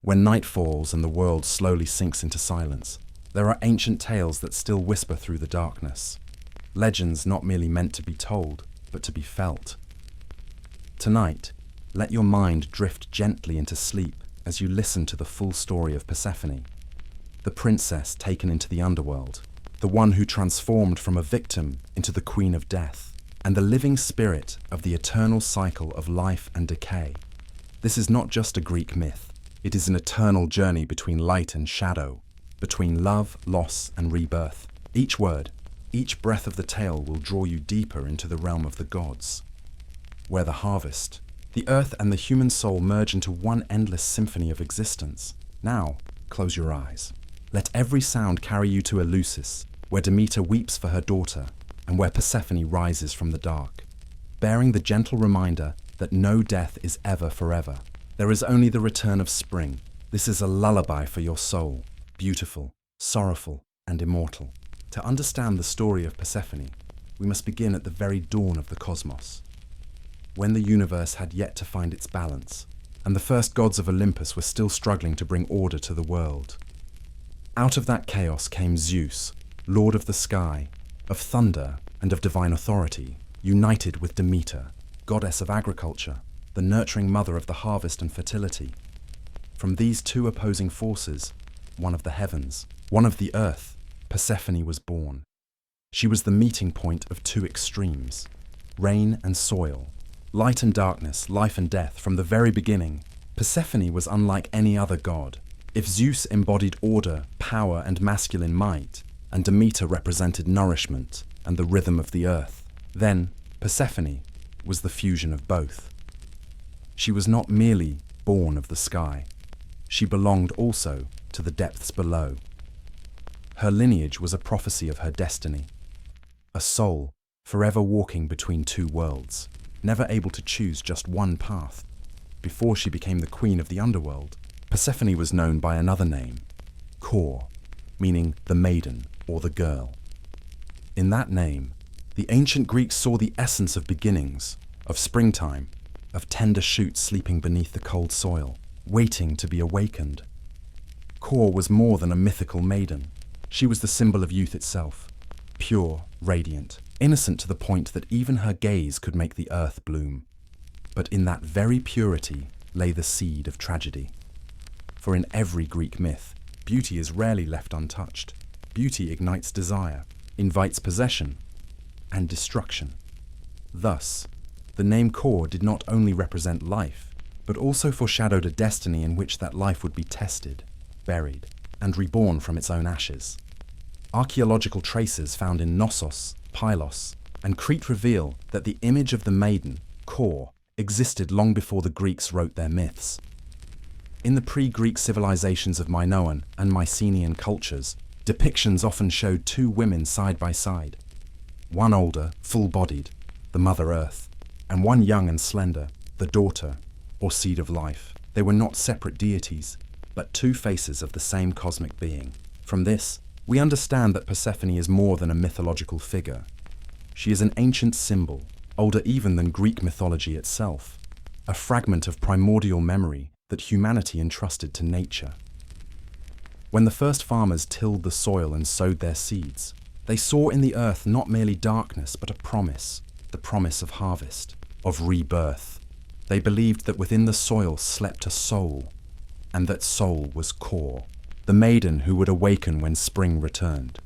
When night falls and the world slowly sinks into silence, there are ancient tales that still whisper through the darkness. Legends not merely meant to be told, but to be felt. Tonight, let your mind drift gently into sleep as you listen to the full story of Persephone, the princess taken into the underworld, the one who transformed from a victim into the queen of death, and the living spirit of the eternal cycle of life and decay. This is not just a Greek myth. It is an eternal journey between light and shadow, between love, loss, and rebirth. Each word, each breath of the tale will draw you deeper into the realm of the gods, where the harvest, the earth and the human soul merge into one endless symphony of existence. Now, close your eyes. Let every sound carry you to Eleusis, where Demeter weeps for her daughter, and where Persephone rises from the dark, bearing the gentle reminder that no death is ever forever. There is only the return of spring. This is a lullaby for your soul, beautiful, sorrowful, and immortal. To understand the story of Persephone, we must begin at the very dawn of the cosmos, when the universe had yet to find its balance, and the first gods of Olympus were still struggling to bring order to the world. Out of that chaos came Zeus, lord of the sky, of thunder, and of divine authority, united with Demeter, goddess of agriculture, the nurturing mother of the harvest and fertility. From these two opposing forces, one of the heavens, one of the earth, Persephone was born. She was the meeting point of two extremes, rain and soil, light and darkness, life and death. From the very beginning, Persephone was unlike any other god. If Zeus embodied order, power, and masculine might, and Demeter represented nourishment and the rhythm of the earth, then Persephone was the fusion of both. She was not merely born of the sky. She belonged also to the depths below. Her lineage was a prophecy of her destiny, a soul forever walking between two worlds, never able to choose just one path. Before she became the queen of the underworld, Persephone was known by another name, Kor, meaning the maiden or the girl. In that name, the ancient Greeks saw the essence of beginnings, of springtime, of tender shoots sleeping beneath the cold soil, waiting to be awakened. Kor was more than a mythical maiden. She was the symbol of youth itself, pure, radiant, innocent to the point that even her gaze could make the earth bloom. But in that very purity lay the seed of tragedy. For in every Greek myth, beauty is rarely left untouched. Beauty ignites desire, invites possession, and destruction. Thus, the name Kor did not only represent life, but also foreshadowed a destiny in which that life would be tested, buried, and reborn from its own ashes. Archaeological traces found in Knossos, Pylos, and Crete reveal that the image of the maiden, Kor, existed long before the Greeks wrote their myths. In the pre-Greek civilizations of Minoan and Mycenaean cultures, depictions often showed two women side by side, one older, full-bodied, the Mother Earth, and one young and slender, the daughter, or seed of life. They were not separate deities, but two faces of the same cosmic being. From this, we understand that Persephone is more than a mythological figure. She is an ancient symbol, older even than Greek mythology itself, a fragment of primordial memory that humanity entrusted to nature. When the first farmers tilled the soil and sowed their seeds, they saw in the earth not merely darkness, but a promise, the promise of harvest, of rebirth. They believed that within the soil slept a soul, and that soul was Kor, the maiden who would awaken when spring returned.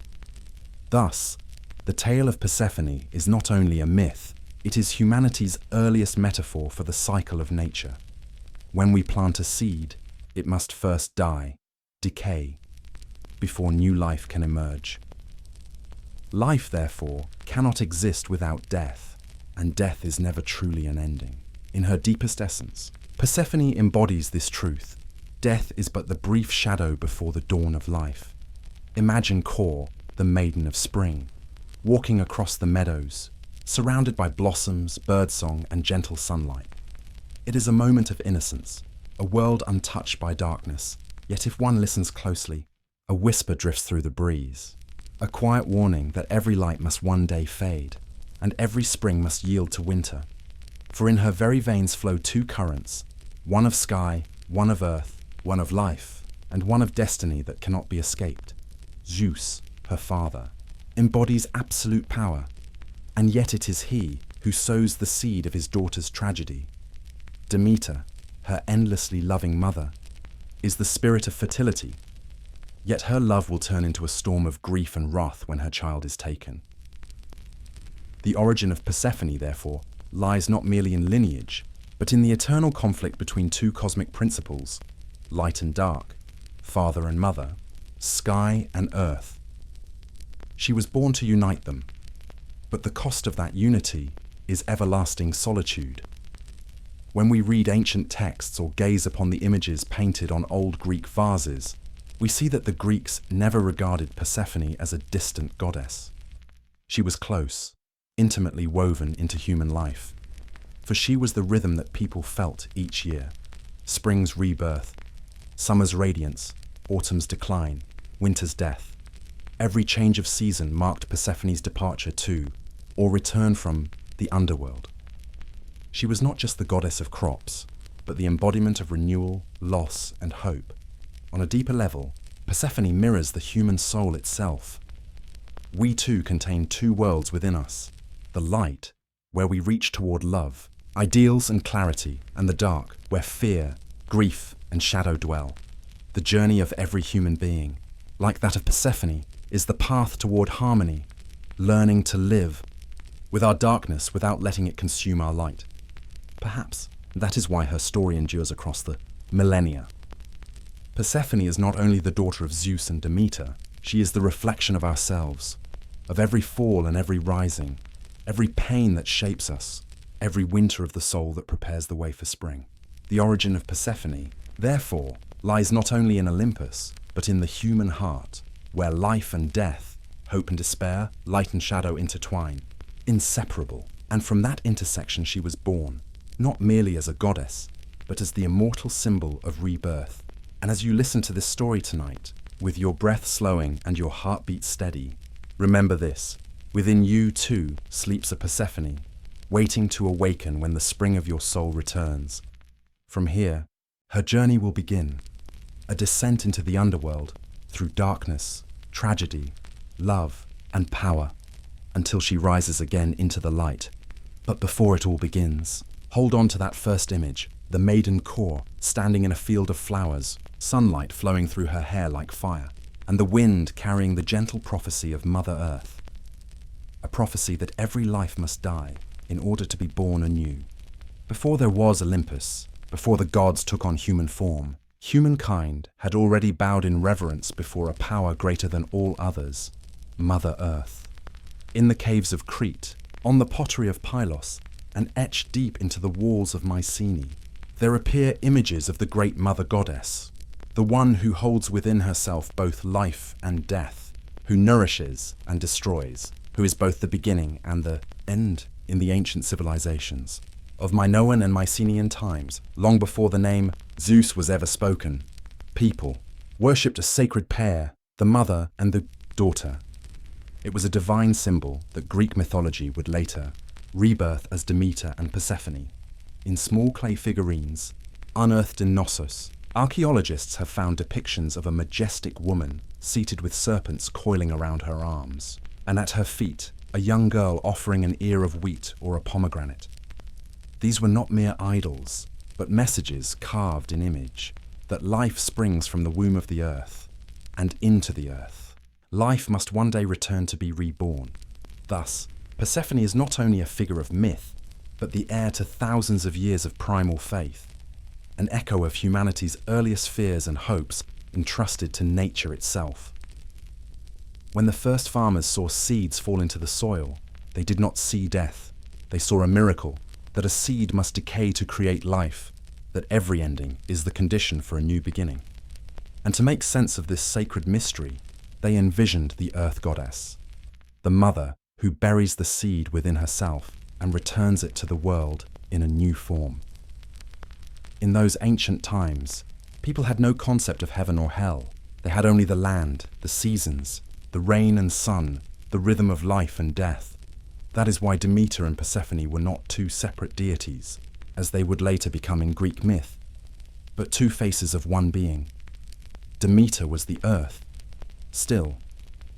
Thus, the tale of Persephone is not only a myth, it is humanity's earliest metaphor for the cycle of nature. When we plant a seed, it must first die, decay, before new life can emerge. Life, therefore, cannot exist without death, and death is never truly an ending. In her deepest essence, Persephone embodies this truth. Death is but the brief shadow before the dawn of life. Imagine Kor, the maiden of spring, walking across the meadows, surrounded by blossoms, birdsong, and gentle sunlight. It is a moment of innocence, a world untouched by darkness, yet if one listens closely, a whisper drifts through the breeze, a quiet warning that every light must one day fade, and every spring must yield to winter. For in her very veins flow two currents, one of sky, one of earth, one of life, and one of destiny that cannot be escaped. Zeus, her father, embodies absolute power, and yet it is he who sows the seed of his daughter's tragedy. Demeter, her endlessly loving mother, is the spirit of fertility, yet her love will turn into a storm of grief and wrath when her child is taken. The origin of Persephone, therefore, lies not merely in lineage, but in the eternal conflict between two cosmic principles, light and dark, father and mother, sky and earth. She was born to unite them, but the cost of that unity is everlasting solitude. When we read ancient texts or gaze upon the images painted on old Greek vases, we see that the Greeks never regarded Persephone as a distant goddess. She was close, intimately woven into human life, for she was the rhythm that people felt each year: spring's rebirth, summer's radiance, autumn's decline, winter's death. Every change of season marked Persephone's departure to, or return from, the underworld. She was not just the goddess of crops, but the embodiment of renewal, loss, and hope. On a deeper level, Persephone mirrors the human soul itself. We too contain two worlds within us: the light, where we reach toward love, ideals and clarity, and the dark, where fear, grief, and shadow dwell. The journey of every human being, like that of Persephone, is the path toward harmony, learning to live with our darkness without letting it consume our light. Perhaps that is why her story endures across the millennia. Persephone is not only the daughter of Zeus and Demeter, she is the reflection of ourselves, of every fall and every rising, every pain that shapes us, every winter of the soul that prepares the way for spring. The origin of Persephone, therefore, lies not only in Olympus, but in the human heart, where life and death, hope and despair, light and shadow intertwine, inseparable. And from that intersection she was born, not merely as a goddess, but as the immortal symbol of rebirth. And as you listen to this story tonight, with your breath slowing and your heartbeat steady, remember this: within you too sleeps a Persephone, waiting to awaken when the spring of your soul returns. From here, her journey will begin, a descent into the underworld through darkness, tragedy, love, and power, until she rises again into the light. But before it all begins, hold on to that first image, the maiden Kor standing in a field of flowers, sunlight flowing through her hair like fire, and the wind carrying the gentle prophecy of Mother Earth. A prophecy that every life must die in order to be born anew. Before there was Olympus, before the gods took on human form, humankind had already bowed in reverence before a power greater than all others, Mother Earth. In the caves of Crete, on the pottery of Pylos, and etched deep into the walls of Mycenae, there appear images of the great Mother Goddess, the one who holds within herself both life and death, who nourishes and destroys, who is both the beginning and the end in the ancient civilizations. Of Minoan and Mycenaean times, long before the name Zeus was ever spoken, people worshipped a sacred pair, the mother and the daughter. It was a divine symbol that Greek mythology would later rebirth as Demeter and Persephone. In small clay figurines, unearthed in Knossos, archaeologists have found depictions of a majestic woman seated with serpents coiling around her arms, and at her feet, a young girl offering an ear of wheat or a pomegranate. These were not mere idols, but messages carved in image, that life springs from the womb of the earth and into the earth. Life must one day return to be reborn. Thus, Persephone is not only a figure of myth, but the heir to thousands of years of primal faith, an echo of humanity's earliest fears and hopes entrusted to nature itself. When the first farmers saw seeds fall into the soil, they did not see death. They saw a miracle, that a seed must decay to create life, that every ending is the condition for a new beginning. And to make sense of this sacred mystery, they envisioned the earth goddess, the mother who buries the seed within herself and returns it to the world in a new form. In those ancient times, people had no concept of heaven or hell. They had only the land, the seasons, the rain and sun, the rhythm of life and death. That is why Demeter and Persephone were not two separate deities, as they would later become in Greek myth. but two faces of one being. Demeter was the earth, still,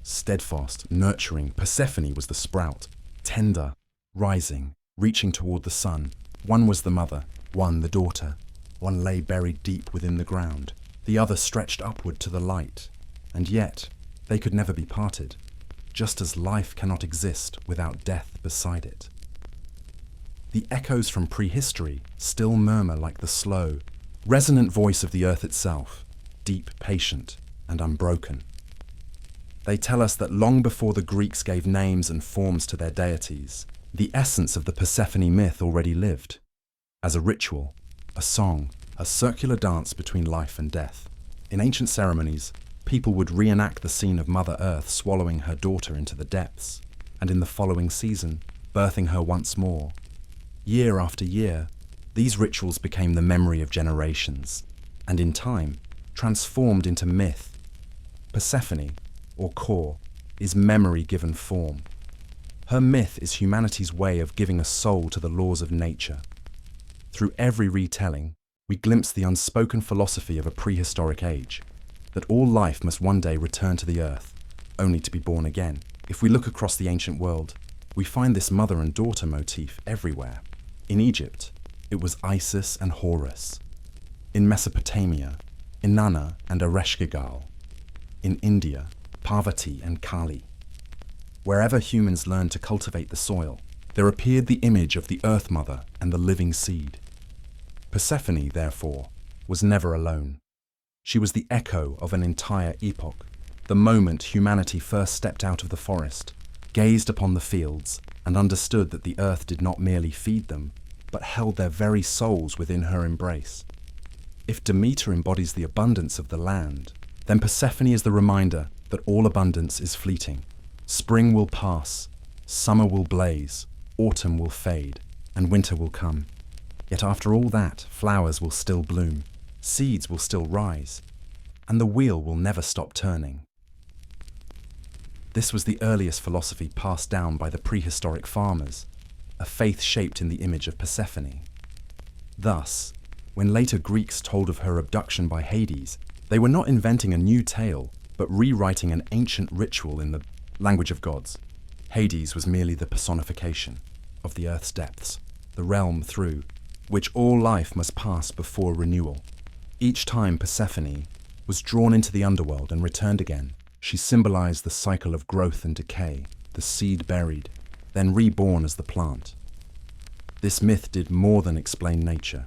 steadfast, nurturing. Persephone was the sprout, tender, rising, reaching toward the sun. One was the mother, one the daughter. One lay buried deep within the ground, the other stretched upward to the light. And yet, they could never be parted, just as life cannot exist without death beside it. The echoes from prehistory still murmur like the slow, resonant voice of the earth itself, deep, patient, and unbroken. They tell us that long before the Greeks gave names and forms to their deities, the essence of the Persephone myth already lived, as a ritual, a song, a circular dance between life and death. In ancient ceremonies, people would reenact the scene of Mother Earth swallowing her daughter into the depths, and in the following season, birthing her once more. Year after year, these rituals became the memory of generations, and in time, transformed into myth. Persephone, or core, is memory given form. Her myth is humanity's way of giving a soul to the laws of nature. Through every retelling, we glimpse the unspoken philosophy of a prehistoric age, that all life must one day return to the earth, only to be born again. If we look across the ancient world, we find this mother and daughter motif everywhere. In Egypt, it was Isis and Horus. In Mesopotamia, Inanna and Ereshkigal. In India, Parvati and Kali. Wherever humans learned to cultivate the soil, there appeared the image of the Earth Mother and the living seed. Persephone, therefore, was never alone. She was the echo of an entire epoch, the moment humanity first stepped out of the forest, gazed upon the fields, and understood that the earth did not merely feed them, but held their very souls within her embrace. If Demeter embodies the abundance of the land, then Persephone is the reminder that all abundance is fleeting. Spring will pass, summer will blaze, autumn will fade, and winter will come. Yet after all that, flowers will still bloom, seeds will still rise, and the wheel will never stop turning. This was the earliest philosophy passed down by the prehistoric farmers, a faith shaped in the image of Persephone. Thus, when later Greeks told of her abduction by Hades, they were not inventing a new tale, but rewriting an ancient ritual in the language of gods. Hades was merely the personification of the earth's depths, the realm through which all life must pass before renewal. Each time Persephone was drawn into the underworld and returned again, she symbolized the cycle of growth and decay, the seed buried, then reborn as the plant. This myth did more than explain nature.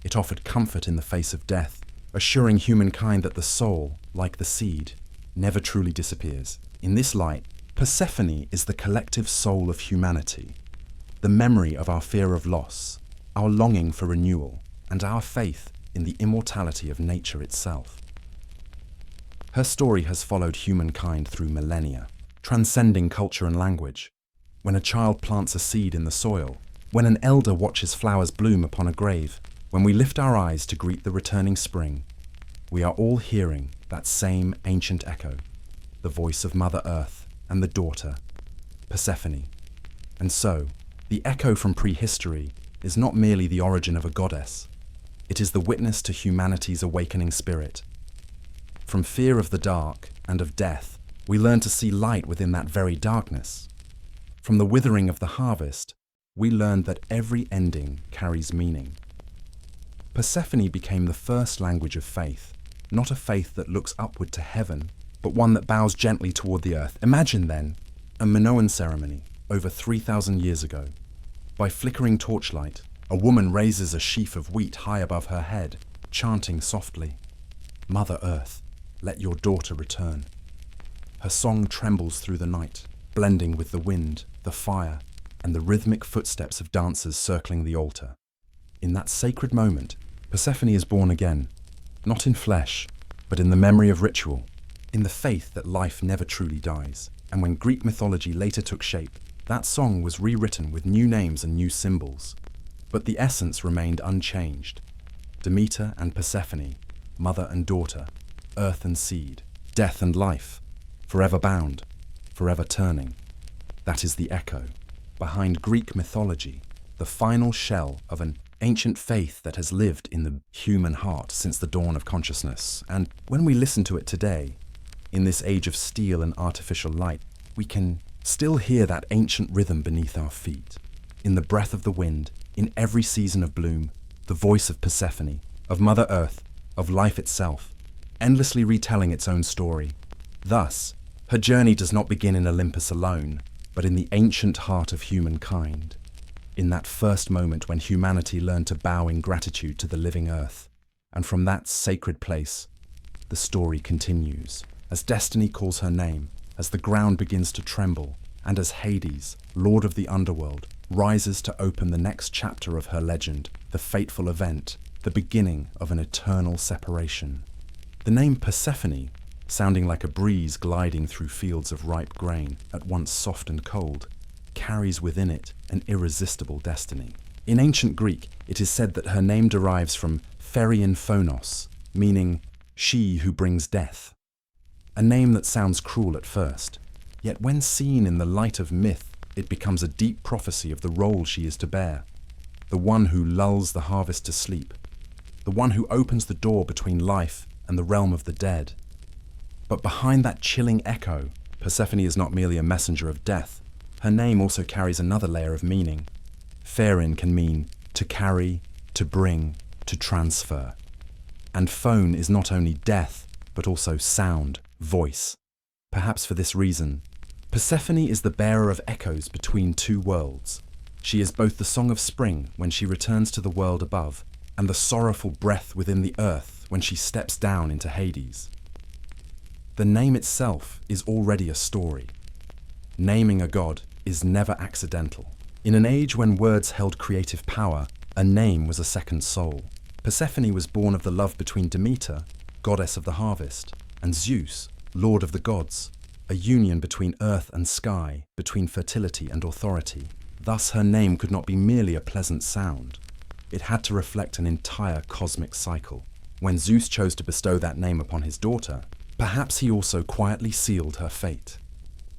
It offered comfort in the face of death, assuring humankind that the soul, like the seed, never truly disappears. In this light, Persephone is the collective soul of humanity, the memory of our fear of loss, our longing for renewal, and our faith in the immortality of nature itself. Her story has followed humankind through millennia, transcending culture and language. When a child plants a seed in the soil, when an elder watches flowers bloom upon a grave, when we lift our eyes to greet the returning spring, we are all hearing that same ancient echo, the voice of Mother Earth and the daughter, Persephone. And so, the echo from prehistory is not merely the origin of a goddess, it is the witness to humanity's awakening spirit. From fear of the dark and of death, we learn to see light within that very darkness. From the withering of the harvest, we learn that every ending carries meaning. Persephone became the first language of faith, not a faith that looks upward to heaven, but one that bows gently toward the earth. Imagine then a Minoan ceremony over 3,000 years ago. By flickering torchlight, a woman raises a sheaf of wheat high above her head, chanting softly, "Mother Earth, let your daughter return." Her song trembles through the night, blending with the wind, the fire, and the rhythmic footsteps of dancers circling the altar. In that sacred moment, Persephone is born again, not in flesh, but in the memory of ritual, in the faith that life never truly dies. And when Greek mythology later took shape, that song was rewritten with new names and new symbols. But the essence remained unchanged. Demeter and Persephone, mother and daughter, earth and seed, death and life, forever bound, forever turning. That is the echo. Behind Greek mythology, the final shell of an ancient faith that has lived in the human heart since the dawn of consciousness. And when we listen to it today, in this age of steel and artificial light, we can still hear that ancient rhythm beneath our feet. In the breath of the wind, in every season of bloom, the voice of Persephone, of Mother Earth, of life itself, endlessly retelling its own story. Thus, her journey does not begin in Olympus alone, but in the ancient heart of humankind, in that first moment when humanity learned to bow in gratitude to the living earth. And from that sacred place, the story continues, as destiny calls her name, as the ground begins to tremble, and as Hades, lord of the underworld, rises to open the next chapter of her legend, the fateful event, the beginning of an eternal separation. The name Persephone, sounding like a breeze gliding through fields of ripe grain, at once soft and cold, carries within it an irresistible destiny. In ancient Greek, it is said that her name derives from Pherian phonos, meaning she who brings death. A name that sounds cruel at first, yet when seen in the light of myth, it becomes a deep prophecy of the role she is to bear. The one who lulls the harvest to sleep, the one who opens the door between life and the realm of the dead. But behind that chilling echo, Persephone is not merely a messenger of death. Her name also carries another layer of meaning. Pherin can mean to carry, to bring, to transfer. And phone is not only death, but also sound, voice. Perhaps for this reason, Persephone is the bearer of echoes between two worlds. She is both the song of spring when she returns to the world above, and the sorrowful breath within the earth when she steps down into Hades. The name itself is already a story. Naming a god is never accidental. In an age when words held creative power, a name was a second soul. Persephone was born of the love between Demeter, goddess of the harvest, and Zeus, lord of the gods, a union between earth and sky, between fertility and authority. Thus her name could not be merely a pleasant sound. It had to reflect an entire cosmic cycle. When Zeus chose to bestow that name upon his daughter, perhaps he also quietly sealed her fate,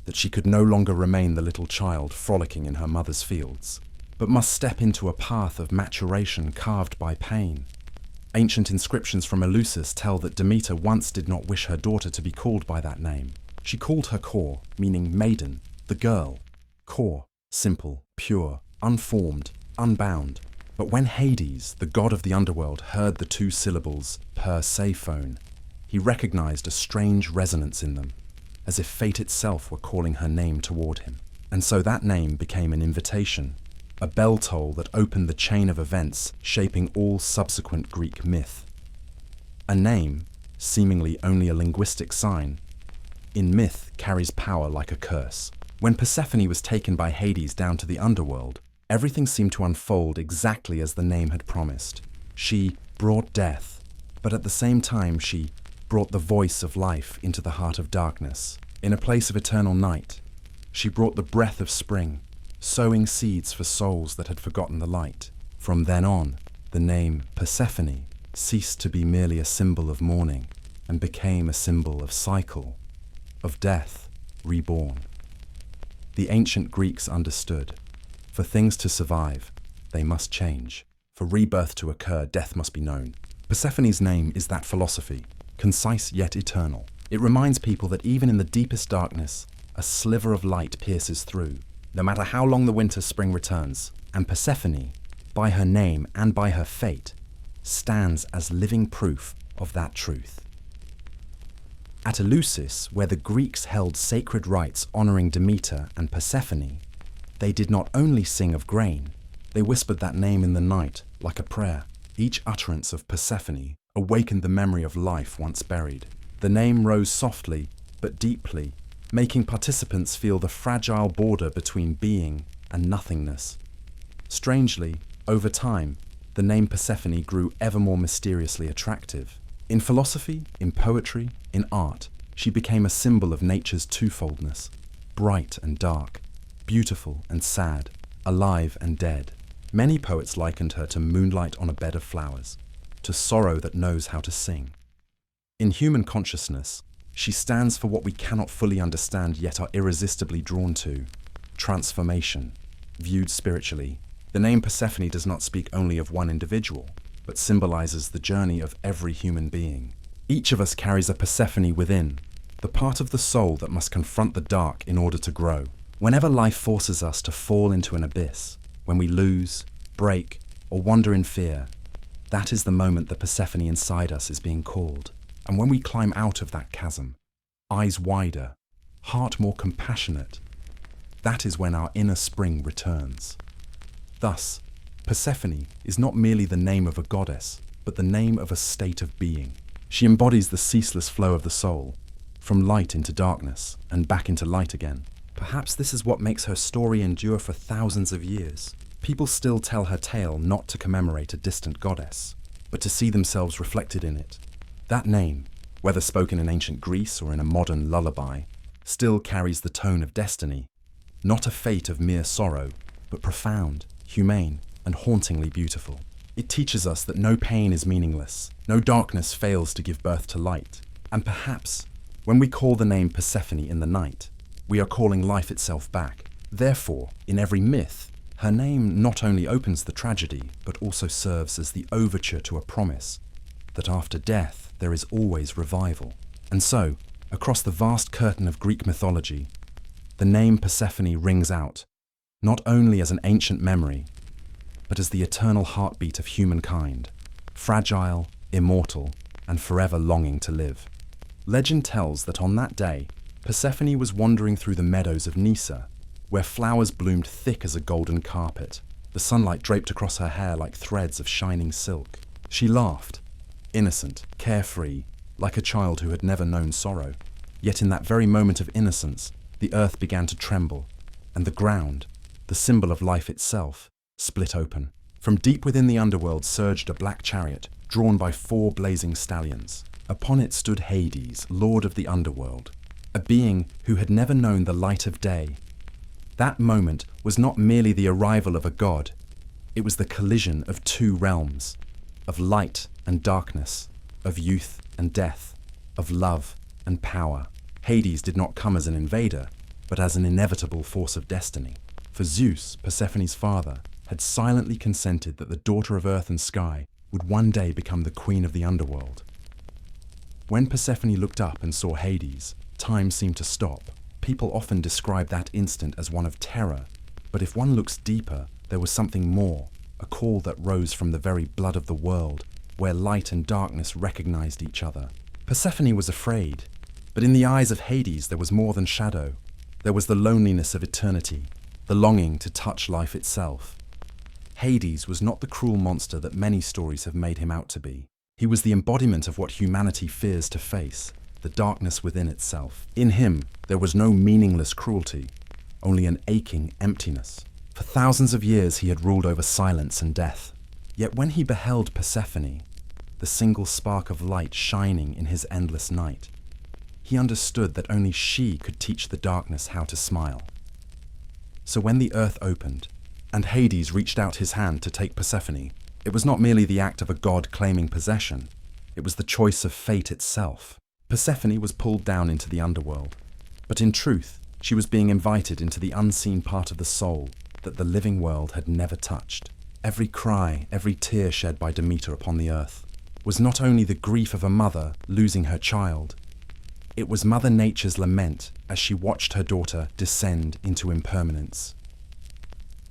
that she could no longer remain the little child frolicking in her mother's fields, but must step into a path of maturation carved by pain. Ancient inscriptions from Eleusis tell that Demeter once did not wish her daughter to be called by that name. She called her Kor, meaning maiden, the girl. Kor, simple, pure, unformed, unbound. But when Hades, the god of the underworld, heard the two syllables Persephone, he recognized a strange resonance in them, as if fate itself were calling her name toward him. And so that name became an invitation, a bell toll that opened the chain of events shaping all subsequent Greek myth. A name, seemingly only a linguistic sign, in myth carries power like a curse. When Persephone was taken by Hades down to the underworld, everything seemed to unfold exactly as the name had promised. She brought death, but at the same time she brought the voice of life into the heart of darkness. In a place of eternal night, she brought the breath of spring, sowing seeds for souls that had forgotten the light. From then on, the name Persephone ceased to be merely a symbol of mourning and became a symbol of cycle, of death reborn. The ancient Greeks understood. For things to survive, they must change. For rebirth to occur, death must be known. Persephone's name is that philosophy, concise yet eternal. It reminds people that even in the deepest darkness, a sliver of light pierces through, no matter how long the winter spring returns. And Persephone, by her name and by her fate, stands as living proof of that truth. At Eleusis, where the Greeks held sacred rites honoring Demeter and Persephone, they did not only sing of grain, they whispered that name in the night like a prayer. Each utterance of Persephone awakened the memory of life once buried. The name rose softly but deeply, making participants feel the fragile border between being and nothingness. Strangely, over time, the name Persephone grew ever more mysteriously attractive. In philosophy, in poetry, in art, she became a symbol of nature's twofoldness, bright and dark, beautiful and sad, alive and dead. Many poets likened her to moonlight on a bed of flowers, to sorrow that knows how to sing. In human consciousness, she stands for what we cannot fully understand yet are irresistibly drawn to: transformation, viewed spiritually, The name Persephone does not speak only of one individual, but symbolizes the journey of every human being. Each of us carries a Persephone within, the part of the soul that must confront the dark in order to grow. Whenever life forces us to fall into an abyss, when we lose, break, or wander in fear, that is the moment the Persephone inside us is being called. And when we climb out of that chasm, eyes wider, heart more compassionate, that is when our inner spring returns. Thus, Persephone is not merely the name of a goddess, but the name of a state of being. She embodies the ceaseless flow of the soul, from light into darkness and back into light again. Perhaps this is what makes her story endure for thousands of years. People still tell her tale not to commemorate a distant goddess, but to see themselves reflected in it. That name, whether spoken in ancient Greece or in a modern lullaby, still carries the tone of destiny, not a fate of mere sorrow, but profound, humane, and hauntingly beautiful. It teaches us that no pain is meaningless, no darkness fails to give birth to light, and perhaps, when we call the name Persephone in the night, we are calling life itself back. Therefore, in every myth, her name not only opens the tragedy, but also serves as the overture to a promise that after death there is always revival. And so, across the vast curtain of Greek mythology, the name Persephone rings out, not only as an ancient memory, but as the eternal heartbeat of humankind, fragile, immortal, and forever longing to live. Legend tells that on that day, Persephone was wandering through the meadows of Nysa, where flowers bloomed thick as a golden carpet, the sunlight draped across her hair like threads of shining silk. She laughed, innocent, carefree, like a child who had never known sorrow. Yet in that very moment of innocence, the earth began to tremble, and the ground, the symbol of life itself, split open. From deep within the underworld surged a black chariot, drawn by 4 blazing stallions. Upon it stood Hades, lord of the underworld, a being who had never known the light of day. That moment was not merely the arrival of a god, it was the collision of 2 realms, of light and darkness, of youth and death, of love and power. Hades did not come as an invader, but as an inevitable force of destiny. For Zeus, Persephone's father, had silently consented that the daughter of earth and sky would one day become the queen of the underworld. When Persephone looked up and saw Hades, time seemed to stop. People often describe that instant as one of terror, but if one looks deeper, there was something more, a call that rose from the very blood of the world, where light and darkness recognized each other. Persephone was afraid, but in the eyes of Hades there was more than shadow. There was the loneliness of eternity, the longing to touch life itself. Hades was not the cruel monster that many stories have made him out to be. He was the embodiment of what humanity fears to face, the darkness within itself. In him, there was no meaningless cruelty, only an aching emptiness. For thousands of years he had ruled over silence and death. Yet when he beheld Persephone, the single spark of light shining in his endless night, he understood that only she could teach the darkness how to smile. So when the earth opened, and Hades reached out his hand to take Persephone, it was not merely the act of a god claiming possession, it was the choice of fate itself. Persephone was pulled down into the underworld, but in truth, she was being invited into the unseen part of the soul that the living world had never touched. Every cry, every tear shed by Demeter upon the earth was not only the grief of a mother losing her child, it was Mother Nature's lament as she watched her daughter descend into impermanence.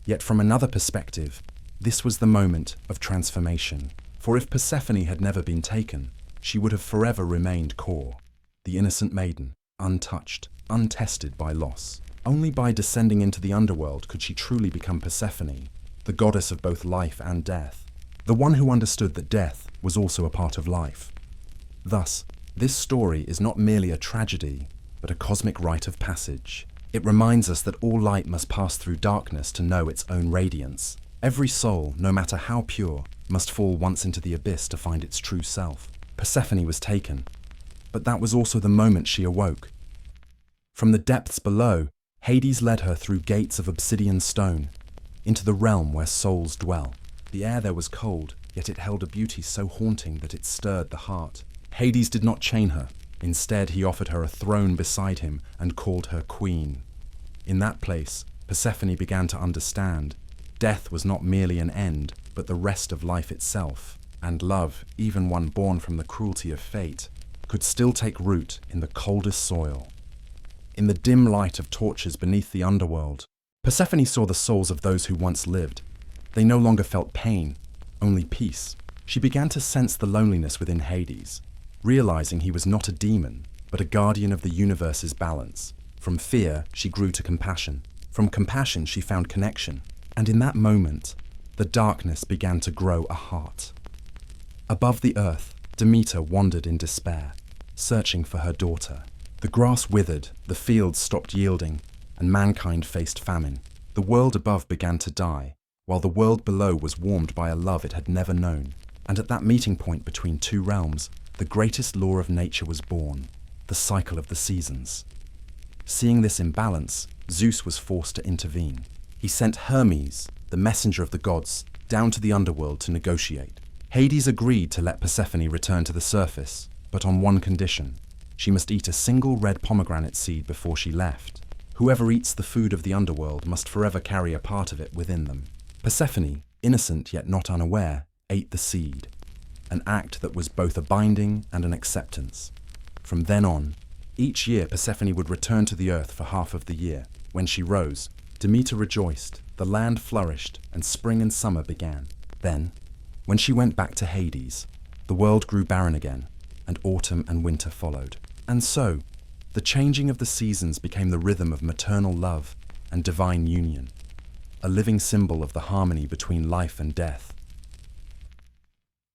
Yet from another perspective, this was the moment of transformation. For if Persephone had never been taken, she would have forever remained Core, the innocent maiden, untouched, untested by loss. Only by descending into the underworld could she truly become Persephone, the goddess of both life and death, the one who understood that death was also a part of life. Thus, this story is not merely a tragedy, but a cosmic rite of passage. It reminds us that all light must pass through darkness to know its own radiance. Every soul, no matter how pure, must fall once into the abyss to find its true self. Persephone was taken, but that was also the moment she awoke. From the depths below, Hades led her through gates of obsidian stone, into the realm where souls dwell. The air there was cold, yet it held a beauty so haunting that it stirred the heart. Hades did not chain her. Instead, he offered her a throne beside him and called her queen. In that place, Persephone began to understand Death was not merely an end, but the rest of life itself, and love, even one born from the cruelty of fate, could still take root in the coldest soil. In the dim light of torches beneath the underworld, Persephone saw the souls of those who once lived. They no longer felt pain, only peace. She began to sense the loneliness within Hades, realizing he was not a demon, but a guardian of the universe's balance. From fear, she grew to compassion. From compassion, she found connection. And in that moment, the darkness began to grow a heart. Above the earth, Demeter wandered in despair, searching for her daughter. The grass withered, the fields stopped yielding, and mankind faced famine. The world above began to die, while the world below was warmed by a love it had never known. And at that meeting point between two realms, the greatest law of nature was born, the cycle of the seasons. Seeing this imbalance, Zeus was forced to intervene. He sent Hermes, the messenger of the gods, down to the underworld to negotiate. Hades agreed to let Persephone return to the surface, but on one condition. She must eat a single red pomegranate seed before she left. Whoever eats the food of the underworld must forever carry a part of it within them. Persephone, innocent yet not unaware, ate the seed, an act that was both a binding and an acceptance. From then on, each year Persephone would return to the earth for half of the year. When she rose, Demeter rejoiced, the land flourished, and spring and summer began. Then, when she went back to Hades, the world grew barren again, and autumn and winter followed. And so, the changing of the seasons became the rhythm of maternal love and divine union, a living symbol of the harmony between life and death.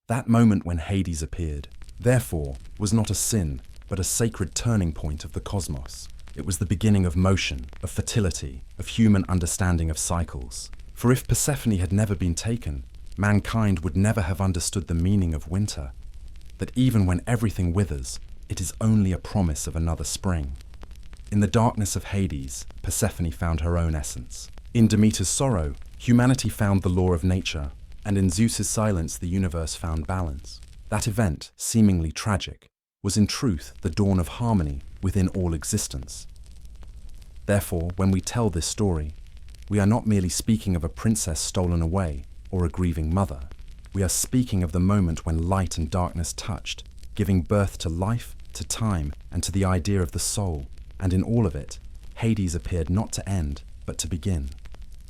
That moment when Hades appeared, therefore, was not a sin, but a sacred turning point of the cosmos. It was the beginning of motion, of fertility, of human understanding of cycles. For if Persephone had never been taken, mankind would never have understood the meaning of winter, that even when everything withers, it is only a promise of another spring. In the darkness of Hades, Persephone found her own essence. In Demeter's sorrow, humanity found the law of nature, and in Zeus's silence the universe found balance. That event, seemingly tragic, was in truth the dawn of harmony within all existence. Therefore, when we tell this story, we are not merely speaking of a princess stolen away or a grieving mother. We are speaking of the moment when light and darkness touched, giving birth to life, to time, and to the idea of the soul. And in all of it, Hades appeared not to end, but to begin.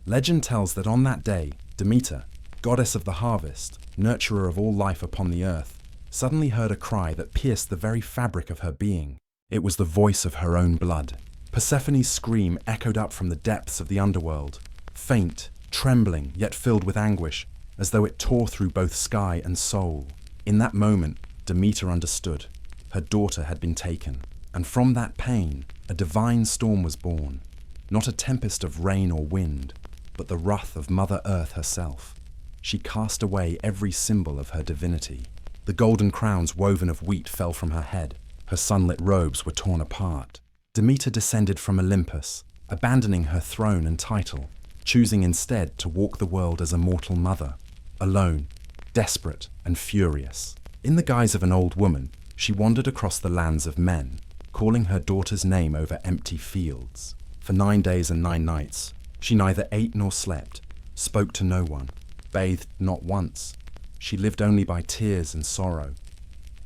Legend tells that on that day, Demeter, goddess of the harvest, nurturer of all life upon the earth, suddenly heard a cry that pierced the very fabric of her being. It was the voice of her own blood. Persephone's scream echoed up from the depths of the underworld, faint, trembling, yet filled with anguish, as though it tore through both sky and soul. In that moment, Demeter understood. Her daughter had been taken, and from that pain, a divine storm was born. Not a tempest of rain or wind, but the wrath of Mother Earth herself. She cast away every symbol of her divinity. The golden crowns woven of wheat fell from her head. Her sunlit robes were torn apart. Demeter descended from Olympus, abandoning her throne and title, choosing instead to walk the world as a mortal mother, alone, desperate, and furious. In the guise of an old woman, she wandered across the lands of men, calling her daughter's name over empty fields. For 9 days and 9 nights, she neither ate nor slept, spoke to no one, bathed not once. She lived only by tears and sorrow.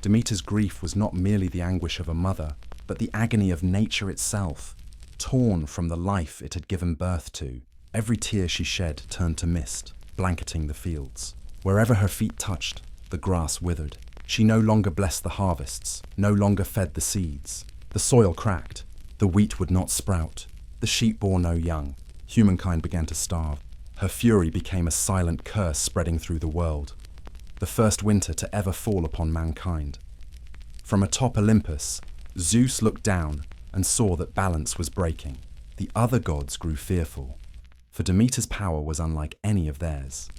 Demeter's grief was not merely the anguish of a mother, but the agony of nature itself, torn from the life it had given birth to. Every tear she shed turned to mist, blanketing the fields. Wherever her feet touched, the grass withered. She no longer blessed the harvests, no longer fed the seeds. The soil cracked, the wheat would not sprout, the sheep bore no young. Humankind began to starve. Her fury became a silent curse spreading through the world, the first winter to ever fall upon mankind. From atop Olympus, Zeus looked down and saw that balance was breaking. The other gods grew fearful, for Demeter's power was unlike any of theirs.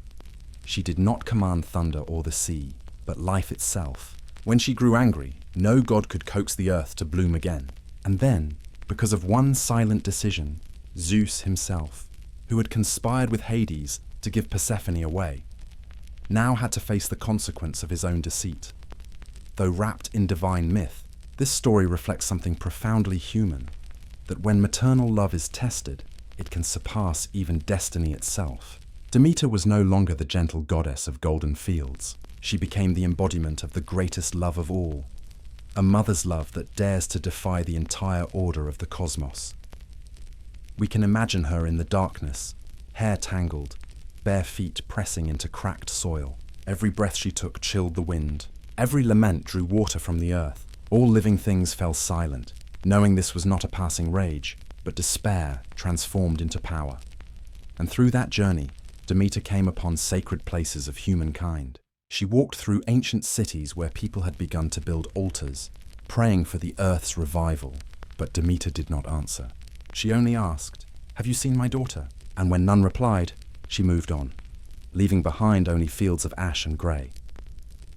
She did not command thunder or the sea, but life itself. When she grew angry, no god could coax the earth to bloom again. And then, because of one silent decision, Zeus himself, who had conspired with Hades to give Persephone away, now had to face the consequence of his own deceit. Though wrapped in divine myth, this story reflects something profoundly human, that when maternal love is tested, it can surpass even destiny itself. Demeter was no longer the gentle goddess of golden fields. She became the embodiment of the greatest love of all, a mother's love that dares to defy the entire order of the cosmos. We can imagine her in the darkness, hair tangled, bare feet pressing into cracked soil. Every breath she took chilled the wind. Every lament drew water from the earth. All living things fell silent, knowing this was not a passing rage, but despair transformed into power. And through that journey, Demeter came upon sacred places of humankind. She walked through ancient cities where people had begun to build altars, praying for the earth's revival. But Demeter did not answer. She only asked, "Have you seen my daughter?" And when none replied, she moved on, leaving behind only fields of ash and grey.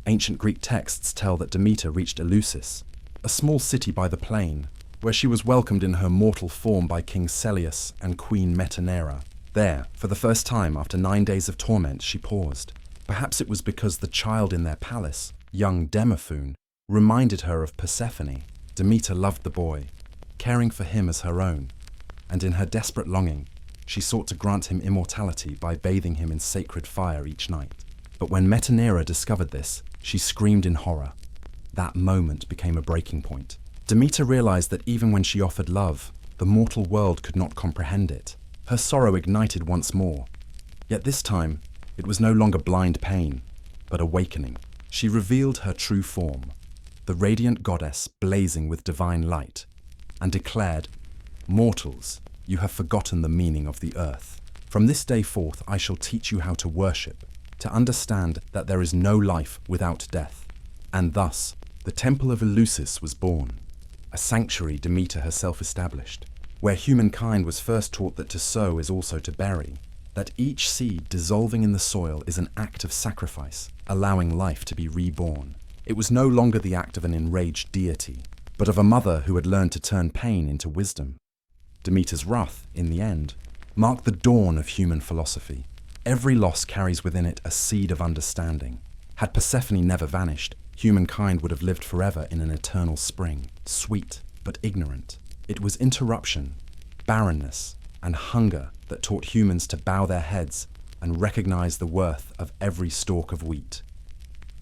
Ancient Greek texts tell that Demeter reached Eleusis, a small city by the plain, where she was welcomed in her mortal form by King Celeus and Queen Metanera. There, for the first time after 9 days of torment, she paused. Perhaps it was because the child in their palace, young Demophoon, reminded her of Persephone. Demeter loved the boy, caring for him as her own, and in her desperate longing, she sought to grant him immortality by bathing him in sacred fire each night. But when Metanera discovered this, she screamed in horror. That moment became a breaking point. Demeter realized that even when she offered love, the mortal world could not comprehend it. Her sorrow ignited once more. Yet this time, it was no longer blind pain, but awakening. She revealed her true form, the radiant goddess blazing with divine light, and declared, "Mortals, you have forgotten the meaning of the earth. From this day forth I shall teach you how to worship, to understand that there is no life without death." And thus, the Temple of Eleusis was born, a sanctuary Demeter herself established, where humankind was first taught that to sow is also to bury, that each seed dissolving in the soil is an act of sacrifice, allowing life to be reborn. It was no longer the act of an enraged deity, but of a mother who had learned to turn pain into wisdom. Demeter's wrath, in the end, marked the dawn of human philosophy. Every loss carries within it a seed of understanding. Had Persephone never vanished, humankind would have lived forever in an eternal spring, sweet but ignorant. It was interruption, barrenness, and hunger that taught humans to bow their heads and recognize the worth of every stalk of wheat.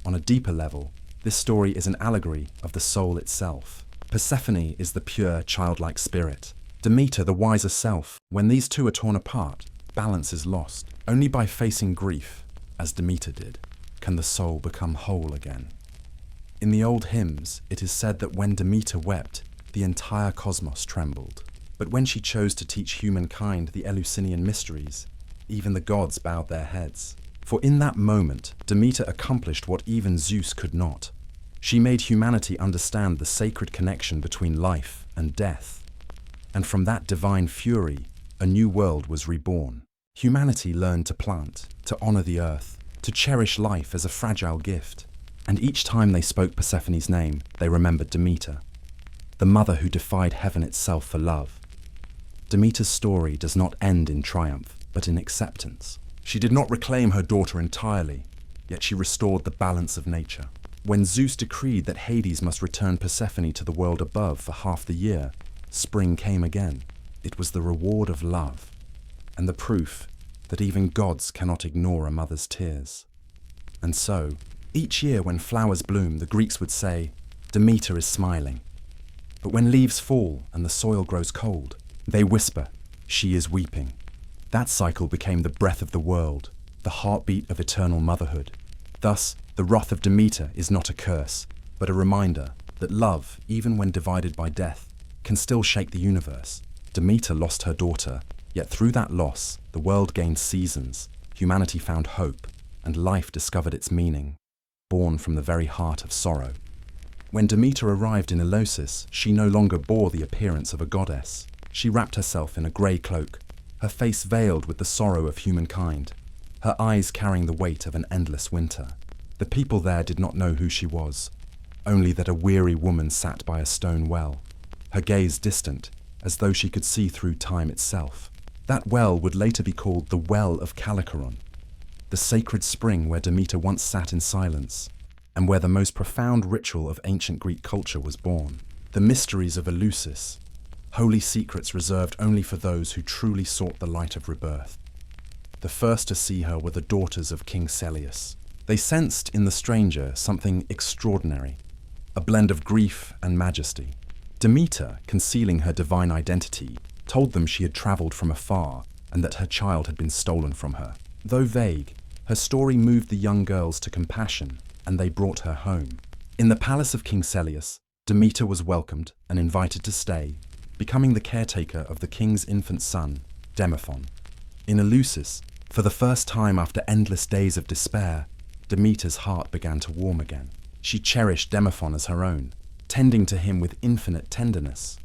On a deeper level, this story is an allegory of the soul itself. Persephone is the pure, childlike spirit. Demeter, the wiser self. When these two are torn apart, balance is lost. Only by facing grief, as Demeter did, can the soul become whole again. In the old hymns, it is said that when Demeter wept, the entire cosmos trembled. But when she chose to teach humankind the Eleusinian mysteries, even the gods bowed their heads. For in that moment, Demeter accomplished what even Zeus could not. She made humanity understand the sacred connection between life and death. And from that divine fury, a new world was reborn. Humanity learned to plant, to honor the earth, to cherish life as a fragile gift. And each time they spoke Persephone's name, they remembered Demeter, the mother who defied heaven itself for love. Demeter's story does not end in triumph, but in acceptance. She did not reclaim her daughter entirely, yet she restored the balance of nature. When Zeus decreed that Hades must return Persephone to the world above for half the year, spring came again. It was the reward of love, and the proof that even gods cannot ignore a mother's tears. And so, each year when flowers bloom, the Greeks would say, "Demeter is smiling." But when leaves fall and the soil grows cold, they whisper, "She is weeping." That cycle became the breath of the world, the heartbeat of eternal motherhood. Thus, the wrath of Demeter is not a curse, but a reminder that love, even when divided by death, can still shake the universe. Demeter lost her daughter, yet through that loss, the world gained seasons, humanity found hope, and life discovered its meaning, born from the very heart of sorrow. When Demeter arrived in Eleusis, she no longer bore the appearance of a goddess. She wrapped herself in a grey cloak, her face veiled with the sorrow of humankind, her eyes carrying the weight of an endless winter. The people there did not know who she was, only that a weary woman sat by a stone well, her gaze distant, as though she could see through time itself. That well would later be called the Well of Callicharon, the sacred spring where Demeter once sat in silence, and where the most profound ritual of ancient Greek culture was born. The mysteries of Eleusis, holy secrets reserved only for those who truly sought the light of rebirth. The first to see her were the daughters of King Celeus. They sensed in the stranger something extraordinary, a blend of grief and majesty. Demeter, concealing her divine identity, told them she had travelled from afar and that her child had been stolen from her. Though vague, her story moved the young girls to compassion, and they brought her home. In the palace of King Celeus, Demeter was welcomed and invited to stay, becoming the caretaker of the king's infant son, Demephon. In Eleusis, for the first time after endless days of despair, Demeter's heart began to warm again. She cherished Demephon as her own, tending to him with infinite tenderness.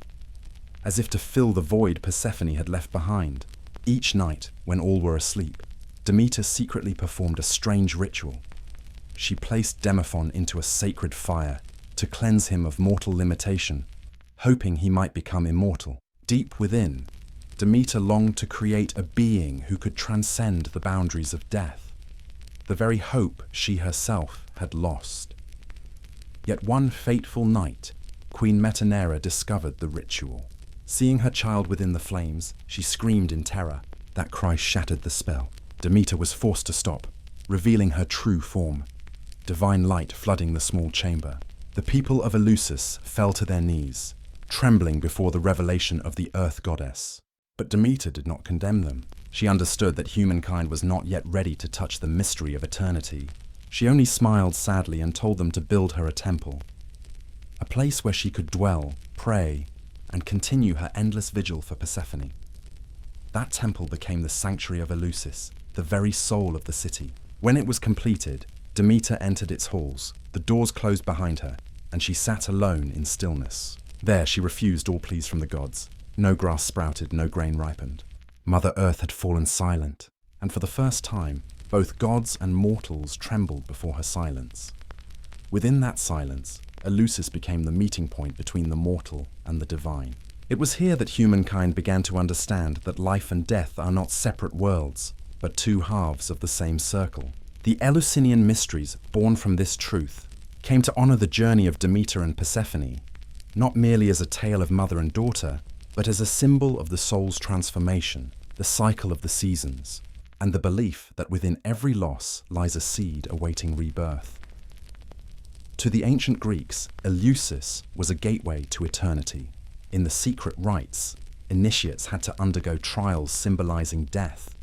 As if to fill the void Persephone had left behind, each night, when all were asleep, Demeter secretly performed a strange ritual. She placed Demephon into a sacred fire to cleanse him of mortal limitation, hoping he might become immortal. Deep within, Demeter longed to create a being who could transcend the boundaries of death, the very hope she herself had lost. Yet one fateful night, Queen Metanera discovered the ritual. Seeing her child within the flames, she screamed in terror. That cry shattered the spell. Demeter was forced to stop, revealing her true form, divine light flooding the small chamber. The people of Eleusis fell to their knees, trembling before the revelation of the earth goddess. But Demeter did not condemn them. She understood that humankind was not yet ready to touch the mystery of eternity. She only smiled sadly and told them to build her a temple, a place where she could dwell, pray, and continue her endless vigil for Persephone. That temple became the sanctuary of Eleusis, the very soul of the city. When it was completed, Demeter entered its halls, the doors closed behind her, and she sat alone in stillness. There she refused all pleas from the gods. No grass sprouted, no grain ripened. Mother Earth had fallen silent, and for the first time, both gods and mortals trembled before her silence. Within that silence, Eleusis became the meeting point between the mortal and the divine. It was here that humankind began to understand that life and death are not separate worlds, but two halves of the same circle. The Eleusinian mysteries, born from this truth, came to honor the journey of Demeter and Persephone, not merely as a tale of mother and daughter, but as a symbol of the soul's transformation, the cycle of the seasons, and the belief that within every loss lies a seed awaiting rebirth. To the ancient Greeks, Eleusis was a gateway to eternity. In the secret rites, initiates had to undergo trials symbolizing death,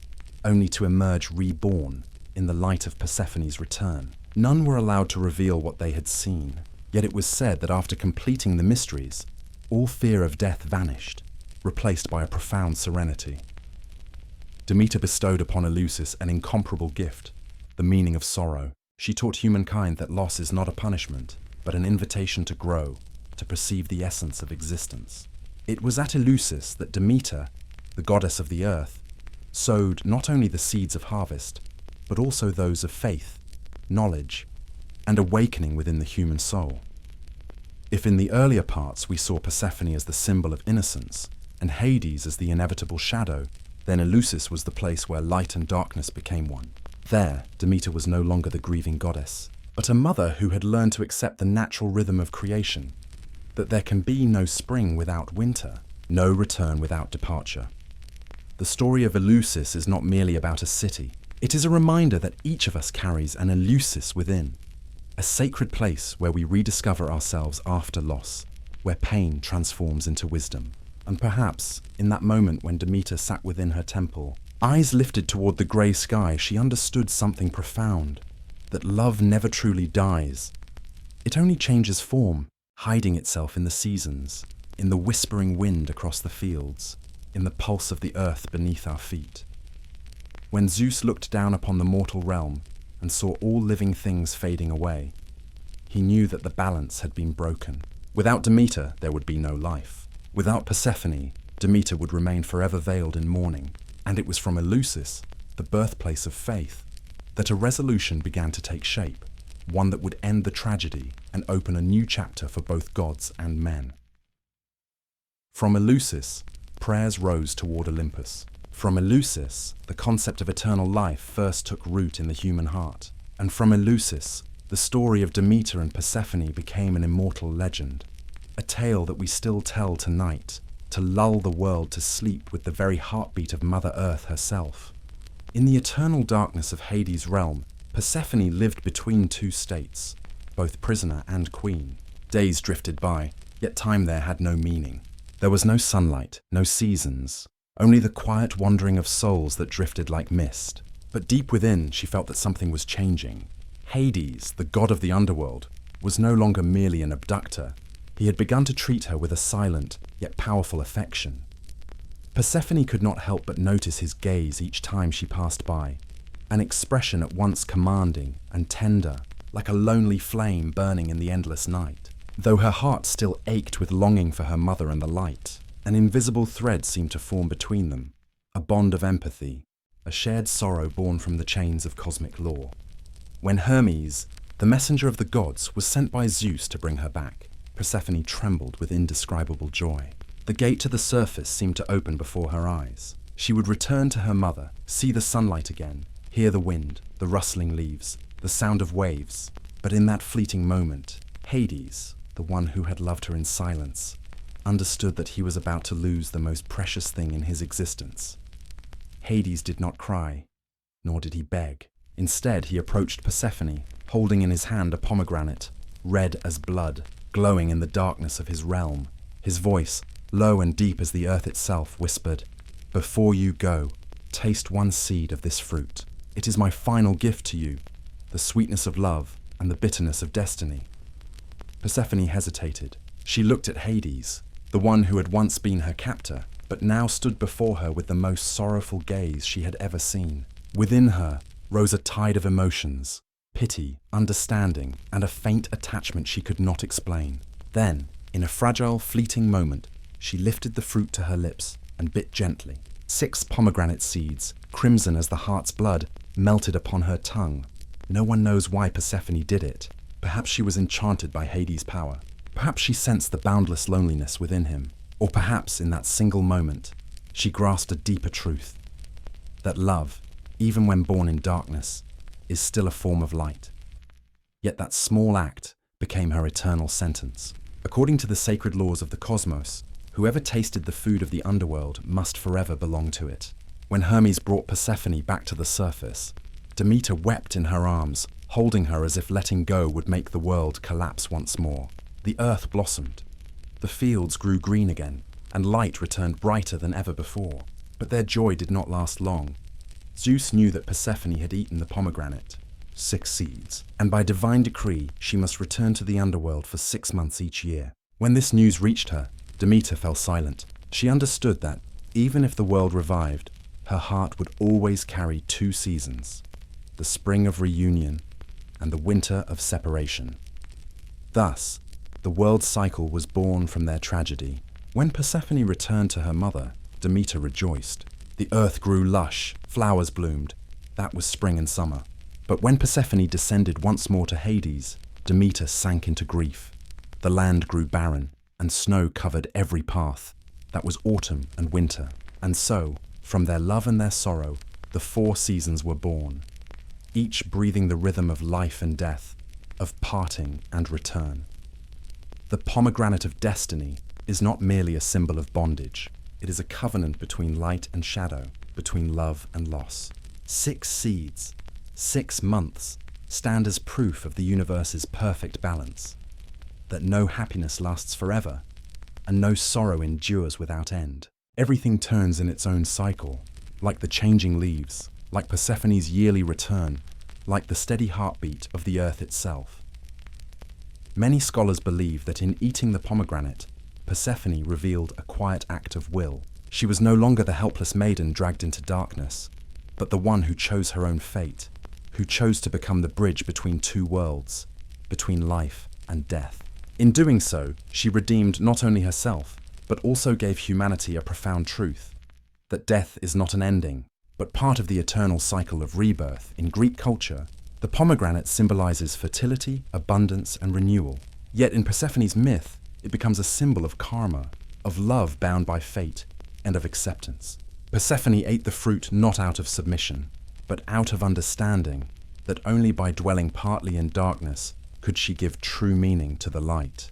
only to emerge reborn in the light of Persephone's return. None were allowed to reveal what they had seen, yet it was said that after completing the mysteries, all fear of death vanished, replaced by a profound serenity. Demeter bestowed upon Eleusis an incomparable gift, the meaning of sorrow. She taught humankind that loss is not a punishment, but an invitation to grow, to perceive the essence of existence. It was at Eleusis that Demeter, the goddess of the earth, sowed not only the seeds of harvest, but also those of faith, knowledge, and awakening within the human soul. If in the earlier parts we saw Persephone as the symbol of innocence, and Hades as the inevitable shadow, then Eleusis was the place where light and darkness became one. There, Demeter was no longer the grieving goddess, but a mother who had learned to accept the natural rhythm of creation, that there can be no spring without winter, no return without departure. The story of Eleusis is not merely about a city. It is a reminder that each of us carries an Eleusis within, a sacred place where we rediscover ourselves after loss, where pain transforms into wisdom. And perhaps, in that moment when Demeter sat within her temple, eyes lifted toward the grey sky, she understood something profound, that love never truly dies. It only changes form, hiding itself in the seasons, in the whispering wind across the fields, in the pulse of the earth beneath our feet. When Zeus looked down upon the mortal realm and saw all living things fading away, he knew that the balance had been broken. Without Demeter, there would be no life. Without Persephone, Demeter would remain forever veiled in mourning, and it was from Eleusis, the birthplace of faith, that a resolution began to take shape, one that would end the tragedy and open a new chapter for both gods and men. From Eleusis, prayers rose toward Olympus. From Eleusis, the concept of eternal life first took root in the human heart, and from Eleusis, the story of Demeter and Persephone became an immortal legend, a tale that we still tell tonight, to lull the world to sleep with the very heartbeat of Mother Earth herself. In the eternal darkness of Hades' realm, Persephone lived between two states, both prisoner and queen. Days drifted by, yet time there had no meaning. There was no sunlight, no seasons, only the quiet wandering of souls that drifted like mist. But deep within, she felt that something was changing. Hades, the god of the underworld, was no longer merely an abductor. He had begun to treat her with a silent, yet powerful affection. Persephone could not help but notice his gaze each time she passed by, an expression at once commanding and tender, like a lonely flame burning in the endless night. Though her heart still ached with longing for her mother and the light, an invisible thread seemed to form between them, a bond of empathy, a shared sorrow born from the chains of cosmic law. When Hermes, the messenger of the gods, was sent by Zeus to bring her back, Persephone trembled with indescribable joy. The gate to the surface seemed to open before her eyes. She would return to her mother, see the sunlight again, hear the wind, the rustling leaves, the sound of waves. But in that fleeting moment, Hades, the one who had loved her in silence, understood that he was about to lose the most precious thing in his existence. Hades did not cry, nor did he beg. Instead, he approached Persephone, holding in his hand a pomegranate, red as blood, glowing in the darkness of his realm. His voice, low and deep as the earth itself, whispered, "Before you go, taste one seed of this fruit. It is my final gift to you, the sweetness of love and the bitterness of destiny." Persephone hesitated. She looked at Hades, the one who had once been her captor, but now stood before her with the most sorrowful gaze she had ever seen. Within her rose a tide of emotions, pity, understanding, and a faint attachment she could not explain. Then, in a fragile, fleeting moment, she lifted the fruit to her lips and bit gently. 6 pomegranate seeds, crimson as the heart's blood, melted upon her tongue. No one knows why Persephone did it. Perhaps she was enchanted by Hades' power. Perhaps she sensed the boundless loneliness within him. Or perhaps in that single moment, she grasped a deeper truth. That love, even when born in darkness, is still a form of light. Yet that small act became her eternal sentence. According to the sacred laws of the cosmos, whoever tasted the food of the underworld must forever belong to it. When Hermes brought Persephone back to the surface, Demeter wept in her arms, holding her as if letting go would make the world collapse once more. The earth blossomed. The fields grew green again, and light returned brighter than ever before. But their joy did not last long. Zeus knew that Persephone had eaten the pomegranate, 6 seeds, and by divine decree she must return to the underworld for 6 months each year. When this news reached her, Demeter fell silent. She understood that, even if the world revived, her heart would always carry 2 seasons, the spring of reunion and the winter of separation. Thus, the world's cycle was born from their tragedy. When Persephone returned to her mother, Demeter rejoiced. The earth grew lush, flowers bloomed. That was spring and summer. But when Persephone descended once more to Hades, Demeter sank into grief. The land grew barren, and snow covered every path. That was autumn and winter. And so, from their love and their sorrow, the 4 seasons were born, each breathing the rhythm of life and death, of parting and return. The pomegranate of destiny is not merely a symbol of bondage. It is a covenant between light and shadow, between love and loss. 6 seeds, 6 months, stand as proof of the universe's perfect balance, that no happiness lasts forever, and no sorrow endures without end. Everything turns in its own cycle, like the changing leaves, like Persephone's yearly return, like the steady heartbeat of the earth itself. Many scholars believe that in eating the pomegranate, Persephone revealed a quiet act of will. She was no longer the helpless maiden dragged into darkness, but the one who chose her own fate, who chose to become the bridge between 2 worlds, between life and death. In doing so, she redeemed not only herself, but also gave humanity a profound truth, that death is not an ending, but part of the eternal cycle of rebirth. In Greek culture, the pomegranate symbolizes fertility, abundance, and renewal. Yet in Persephone's myth, it becomes a symbol of karma, of love bound by fate, and of acceptance. Persephone ate the fruit not out of submission, but out of understanding that only by dwelling partly in darkness could she give true meaning to the light.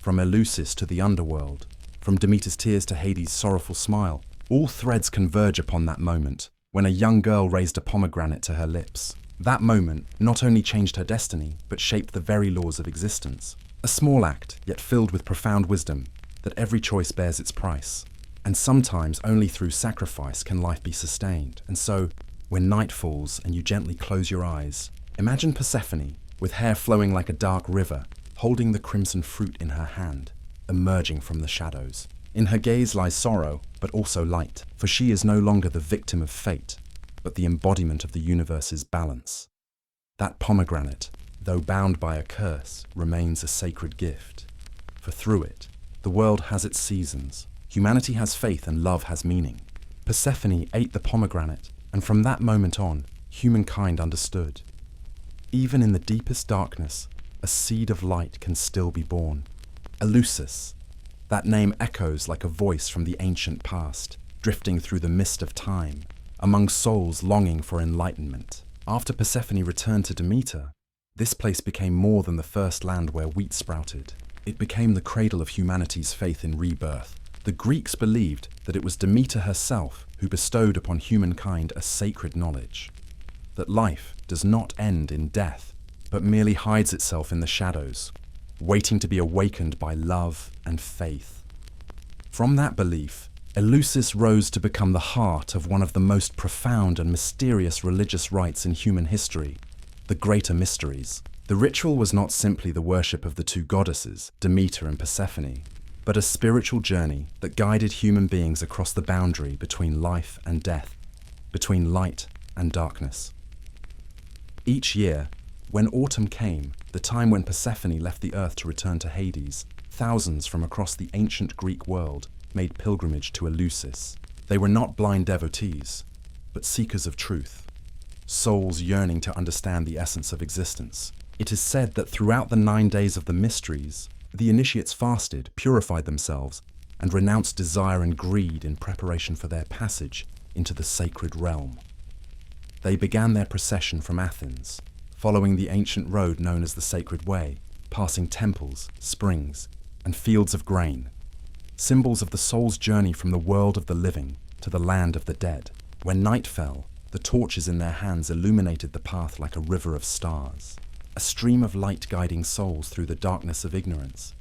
From Eleusis to the underworld, from Demeter's tears to Hades' sorrowful smile, all threads converge upon that moment, when a young girl raised a pomegranate to her lips. That moment not only changed her destiny, but shaped the very laws of existence. A small act, yet filled with profound wisdom, that every choice bears its price. And sometimes only through sacrifice can life be sustained. And so, when night falls and you gently close your eyes, imagine Persephone, with hair flowing like a dark river, holding the crimson fruit in her hand, emerging from the shadows. In her gaze lies sorrow, but also light, for she is no longer the victim of fate, but the embodiment of the universe's balance. That pomegranate, though bound by a curse, remains a sacred gift, for through it, the world has its seasons, humanity has faith, and love has meaning. Persephone ate the pomegranate, and from that moment on, humankind understood. Even in the deepest darkness, a seed of light can still be born. Eleusis. That name echoes like a voice from the ancient past, drifting through the mist of time, among souls longing for enlightenment. After Persephone returned to Demeter, this place became more than the first land where wheat sprouted. It became the cradle of humanity's faith in rebirth. The Greeks believed that it was Demeter herself who bestowed upon humankind a sacred knowledge, that life does not end in death, but merely hides itself in the shadows, waiting to be awakened by love and faith. From that belief, Eleusis rose to become the heart of one of the most profound and mysterious religious rites in human history, the Greater Mysteries. The ritual was not simply the worship of the two goddesses, Demeter and Persephone, but a spiritual journey that guided human beings across the boundary between life and death, between light and darkness. Each year, when autumn came, the time when Persephone left the earth to return to Hades, thousands from across the ancient Greek world made pilgrimage to Eleusis. They were not blind devotees, but seekers of truth, souls yearning to understand the essence of existence. It is said that throughout the 9 days of the mysteries, the initiates fasted, purified themselves, and renounced desire and greed in preparation for their passage into the sacred realm. They began their procession from Athens, following the ancient road known as the Sacred Way, passing temples, springs, and fields of grain, symbols of the soul's journey from the world of the living to the land of the dead. When night fell, the torches in their hands illuminated the path like a river of stars, a stream of light guiding souls through the darkness of ignorance.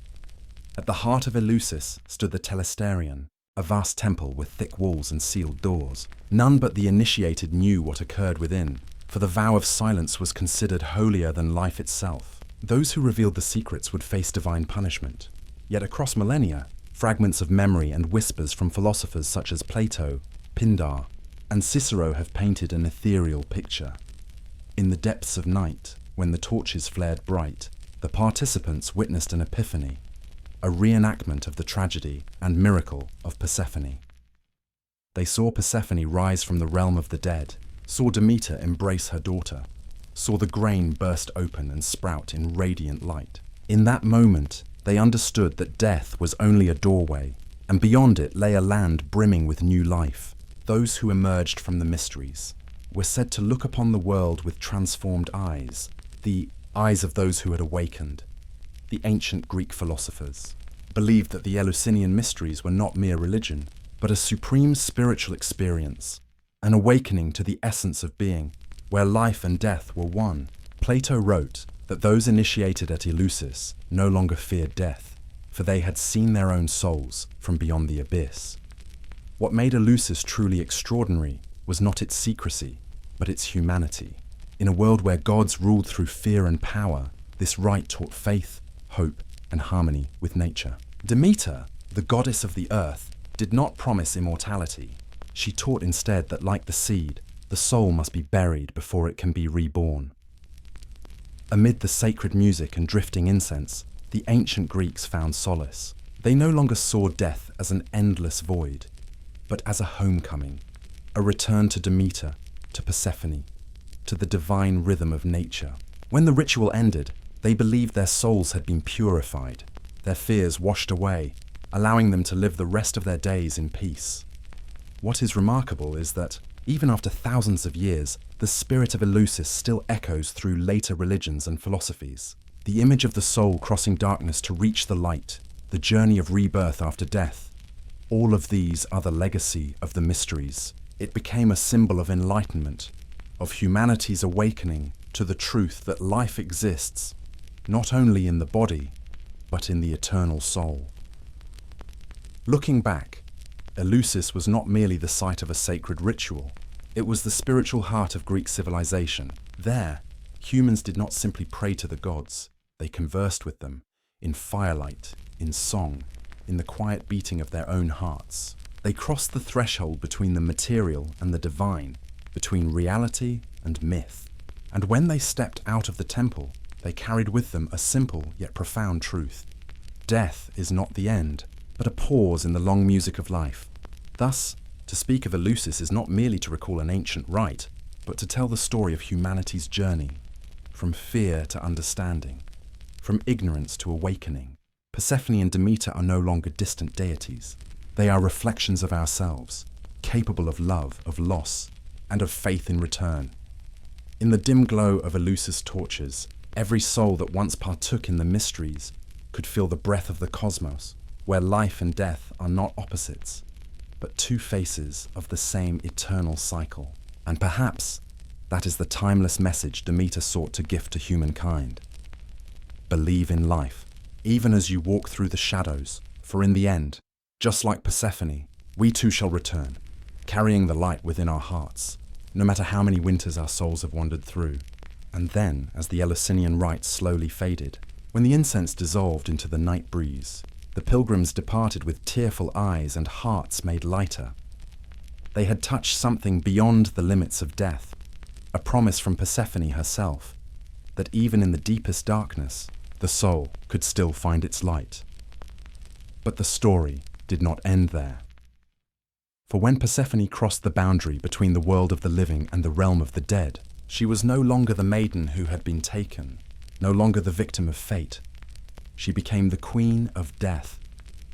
At the heart of Eleusis stood the Telesterion, a vast temple with thick walls and sealed doors. None but the initiated knew what occurred within, for the vow of silence was considered holier than life itself. Those who revealed the secrets would face divine punishment. Yet across millennia, fragments of memory and whispers from philosophers such as Plato, Pindar, and Cicero have painted an ethereal picture. In the depths of night, when the torches flared bright, the participants witnessed an epiphany, a reenactment of the tragedy and miracle of Persephone. They saw Persephone rise from the realm of the dead, saw Demeter embrace her daughter, saw the grain burst open and sprout in radiant light. In that moment, they understood that death was only a doorway, and beyond it lay a land brimming with new life. Those who emerged from the mysteries were said to look upon the world with transformed eyes, the eyes of those who had awakened. The ancient Greek philosophers believed that the Eleusinian mysteries were not mere religion, but a supreme spiritual experience, an awakening to the essence of being, where life and death were one. Plato wrote that those initiated at Eleusis no longer feared death, for they had seen their own souls from beyond the abyss. What made Eleusis truly extraordinary was not its secrecy, but its humanity. In a world where gods ruled through fear and power, this rite taught faith, hope, and harmony with nature. Demeter, the goddess of the earth, did not promise immortality. She taught instead that, like the seed, the soul must be buried before it can be reborn. Amid the sacred music and drifting incense, the ancient Greeks found solace. They no longer saw death as an endless void, but as a homecoming, a return to Demeter, to Persephone, to the divine rhythm of nature. When the ritual ended, they believed their souls had been purified, their fears washed away, allowing them to live the rest of their days in peace. What is remarkable is that, even after thousands of years, the spirit of Eleusis still echoes through later religions and philosophies. The image of the soul crossing darkness to reach the light, the journey of rebirth after death, all of these are the legacy of the mysteries, It became a symbol of enlightenment, of humanity's awakening to the truth that life exists not only in the body, but in the eternal soul. Looking back, Eleusis was not merely the site of a sacred ritual, it was the spiritual heart of Greek civilization. There, humans did not simply pray to the gods, they conversed with them, in firelight, in song, in the quiet beating of their own hearts. They crossed the threshold between the material and the divine, between reality and myth. And when they stepped out of the temple, they carried with them a simple yet profound truth. Death is not the end, but a pause in the long music of life. Thus, to speak of Eleusis is not merely to recall an ancient rite, but to tell the story of humanity's journey, from fear to understanding, from ignorance to awakening. Persephone and Demeter are no longer distant deities. They are reflections of ourselves, capable of love, of loss, and of faith in return. In the dim glow of Eleusis' torches, every soul that once partook in the mysteries could feel the breath of the cosmos, where life and death are not opposites, but two faces of the same eternal cycle. And perhaps that is the timeless message Demeter sought to gift to humankind. Believe in life, even as you walk through the shadows, for in the end, just like Persephone, we too shall return, carrying the light within our hearts, no matter how many winters our souls have wandered through. And then, as the Eleusinian rites slowly faded, when the incense dissolved into the night breeze, the pilgrims departed with tearful eyes and hearts made lighter. They had touched something beyond the limits of death, a promise from Persephone herself, that even in the deepest darkness, the soul could still find its light. But the story did not end there. For when Persephone crossed the boundary between the world of the living and the realm of the dead, she was no longer the maiden who had been taken, no longer the victim of fate. She became the queen of death,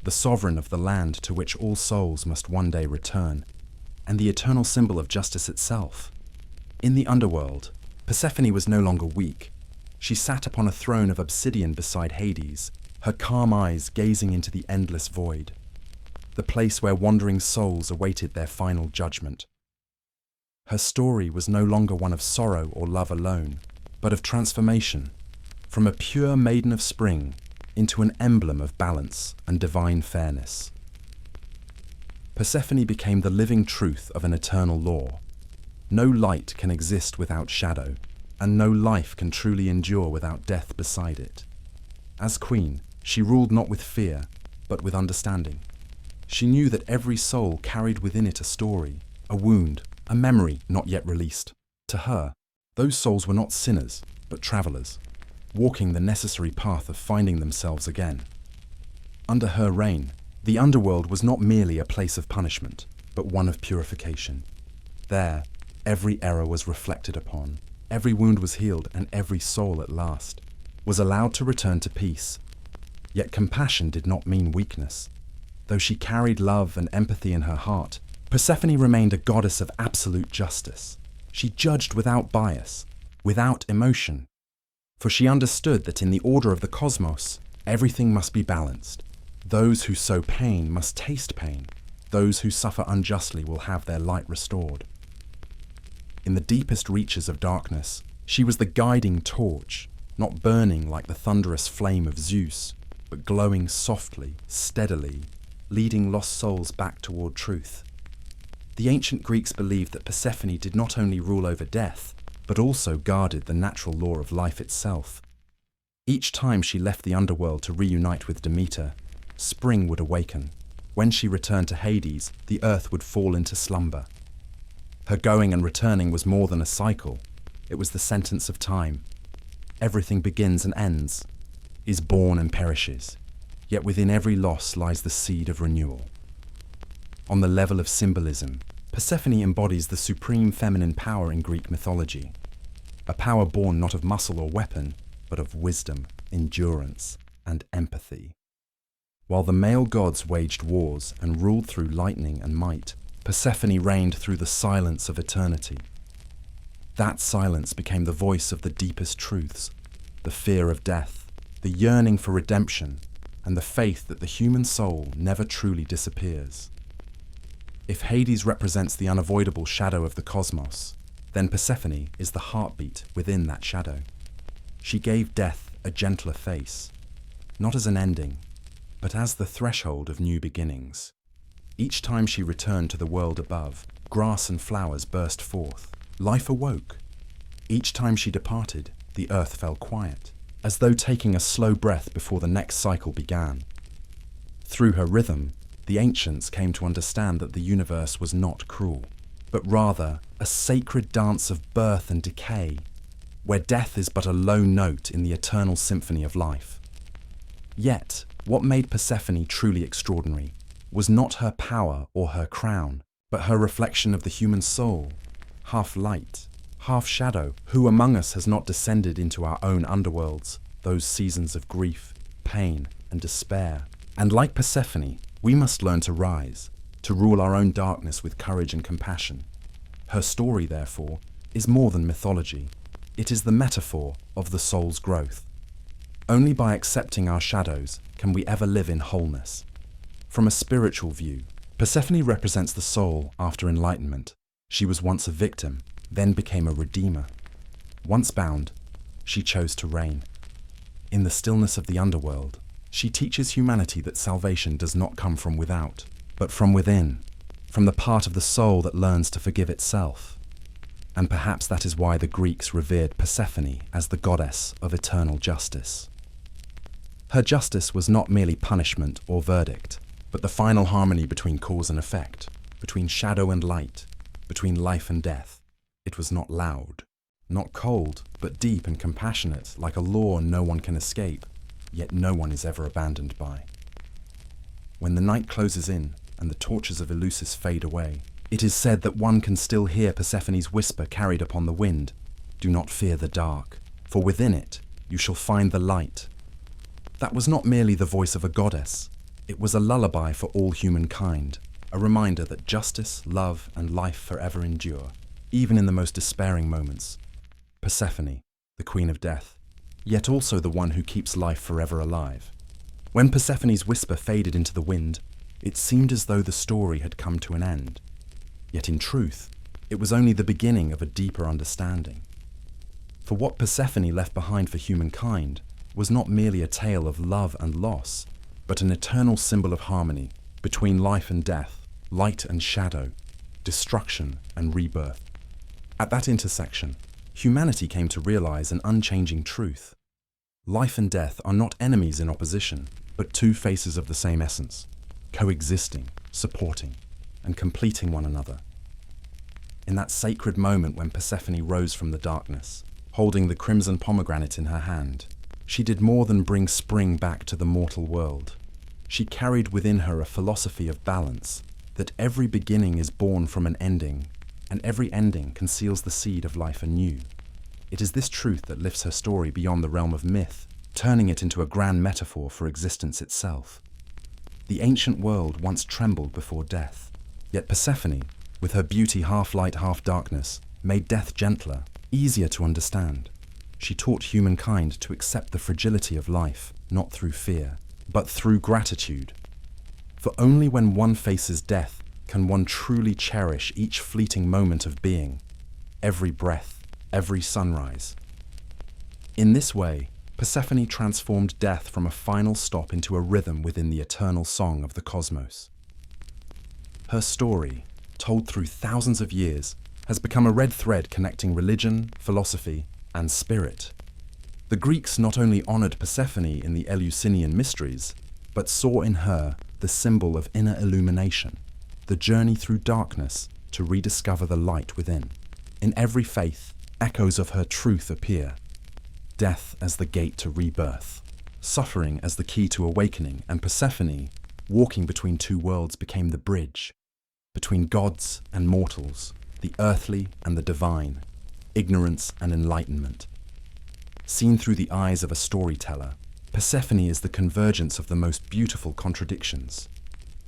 the sovereign of the land to which all souls must one day return, and the eternal symbol of justice itself. In the underworld, Persephone was no longer weak. She sat upon a throne of obsidian beside Hades, her calm eyes gazing into the endless void, the place where wandering souls awaited their final judgment. Her story was no longer one of sorrow or love alone, but of transformation, from a pure maiden of spring into an emblem of balance and divine fairness. Persephone became the living truth of an eternal law. No light can exist without shadow, and no life can truly endure without death beside it. As queen, she ruled not with fear, but with understanding. She knew that every soul carried within it a story, a wound, a memory not yet released. To her, those souls were not sinners, but travelers, walking the necessary path of finding themselves again. Under her reign, the underworld was not merely a place of punishment, but one of purification. There, every error was reflected upon, every wound was healed, and every soul at last was allowed to return to peace. Yet compassion did not mean weakness. Though she carried love and empathy in her heart, Persephone remained a goddess of absolute justice. She judged without bias, without emotion, for she understood that in the order of the cosmos, everything must be balanced. Those who sow pain must taste pain. Those who suffer unjustly will have their light restored. In the deepest reaches of darkness, she was the guiding torch, not burning like the thunderous flame of Zeus, but glowing softly, steadily, leading lost souls back toward truth. The ancient Greeks believed that Persephone did not only rule over death, but also guarded the natural law of life itself. Each time she left the underworld to reunite with Demeter, spring would awaken. When she returned to Hades, the earth would fall into slumber. Her going and returning was more than a cycle. It was the sentence of time. Everything begins and ends, is born and perishes, yet within every loss lies the seed of renewal. On the level of symbolism, Persephone embodies the supreme feminine power in Greek mythology, a power born not of muscle or weapon, but of wisdom, endurance, and empathy. While the male gods waged wars and ruled through lightning and might, Persephone reigned through the silence of eternity. That silence became the voice of the deepest truths, the fear of death, the yearning for redemption, and the faith that the human soul never truly disappears. If Hades represents the unavoidable shadow of the cosmos, then Persephone is the heartbeat within that shadow. She gave death a gentler face, not as an ending, but as the threshold of new beginnings. Each time she returned to the world above, grass and flowers burst forth. Life awoke. Each time she departed, the earth fell quiet, as though taking a slow breath before the next cycle began. Through her rhythm, the ancients came to understand that the universe was not cruel, but rather a sacred dance of birth and decay, where death is but a low note in the eternal symphony of life. Yet, what made Persephone truly extraordinary was not her power or her crown, but her reflection of the human soul, half light, half shadow. Who among us has not descended into our own underworlds, those seasons of grief, pain, and despair? And like Persephone, we must learn to rise, to rule our own darkness with courage and compassion. Her story, therefore, is more than mythology. It is the metaphor of the soul's growth. Only by accepting our shadows can we ever live in wholeness. From a spiritual view, Persephone represents the soul after enlightenment. She was once a victim, then became a redeemer. Once bound, she chose to reign. In the stillness of the underworld, she teaches humanity that salvation does not come from without, but from within, from the part of the soul that learns to forgive itself. And perhaps that is why the Greeks revered Persephone as the goddess of eternal justice. Her justice was not merely punishment or verdict, but the final harmony between cause and effect, between shadow and light, between life and death. It was not loud, not cold, but deep and compassionate, like a law no one can escape, yet no one is ever abandoned by. When the night closes in and the torches of Eleusis fade away, it is said that one can still hear Persephone's whisper carried upon the wind. Do not fear the dark, for within it you shall find the light. That was not merely the voice of a goddess. It was a lullaby for all humankind, a reminder that justice, love, and life forever endure, even in the most despairing moments. Persephone, the queen of death, yet also the one who keeps life forever alive. When Persephone's whisper faded into the wind, it seemed as though the story had come to an end. Yet in truth, it was only the beginning of a deeper understanding. For what Persephone left behind for humankind was not merely a tale of love and loss, but an eternal symbol of harmony between life and death, light and shadow, destruction and rebirth. At that intersection, humanity came to realize an unchanging truth. Life and death are not enemies in opposition, but two faces of the same essence, coexisting, supporting, and completing one another. In that sacred moment when Persephone rose from the darkness, holding the crimson pomegranate in her hand, she did more than bring spring back to the mortal world. She carried within her a philosophy of balance, that every beginning is born from an ending, and every ending conceals the seed of life anew. It is this truth that lifts her story beyond the realm of myth, turning it into a grand metaphor for existence itself. The ancient world once trembled before death, yet Persephone, with her beauty half light, half darkness, made death gentler, easier to understand. She taught humankind to accept the fragility of life, not through fear, but through gratitude. For only when one faces death can one truly cherish each fleeting moment of being, every breath, every sunrise. In this way, Persephone transformed death from a final stop into a rhythm within the eternal song of the cosmos. Her story, told through thousands of years, has become a red thread connecting religion, philosophy, and spirit. The Greeks not only honored Persephone in the Eleusinian mysteries, but saw in her the symbol of inner illumination, the journey through darkness to rediscover the light within. In every faith, echoes of her truth appear. Death as the gate to rebirth, suffering as the key to awakening, and Persephone, walking between two worlds, became the bridge between gods and mortals, the earthly and the divine, ignorance and enlightenment. Seen through the eyes of a storyteller, Persephone is the convergence of the most beautiful contradictions.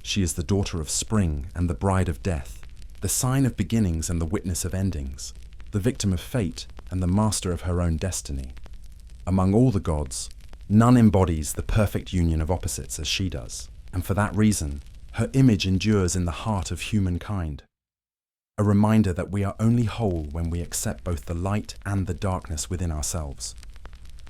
She is the daughter of spring and the bride of death, the sign of beginnings and the witness of endings, the victim of fate and the master of her own destiny. Among all the gods, none embodies the perfect union of opposites as she does, and for that reason, Her image endures in the heart of humankind. A reminder that we are only whole when we accept both the light and the darkness within ourselves.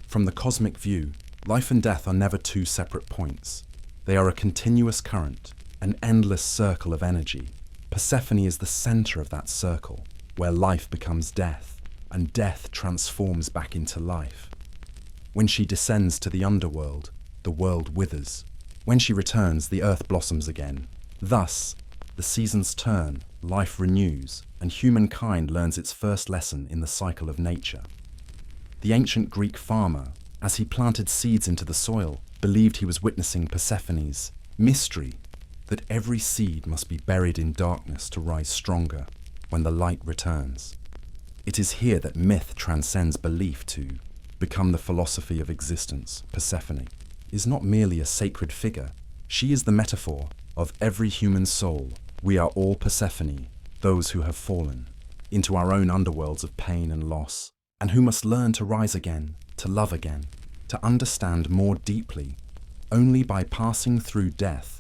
From the cosmic view, life and death are never two separate points. They are a continuous current, an endless circle of energy. Persephone is the center of that circle, where life becomes death, and death transforms back into life. When she descends to the underworld, the world withers. When she returns, the earth blossoms again. Thus, the seasons turn, life renews, and humankind learns its first lesson in the cycle of nature. The ancient Greek farmer, as he planted seeds into the soil, believed he was witnessing Persephone's mystery, that every seed must be buried in darkness to rise stronger when the light returns. It is here that myth transcends belief to become the philosophy of existence. Persephone is not merely a sacred figure, she is the metaphor of every human soul. We are all Persephone, those who have fallen into our own underworlds of pain and loss, and who must learn to rise again, to love again, to understand more deeply. Only by passing through death,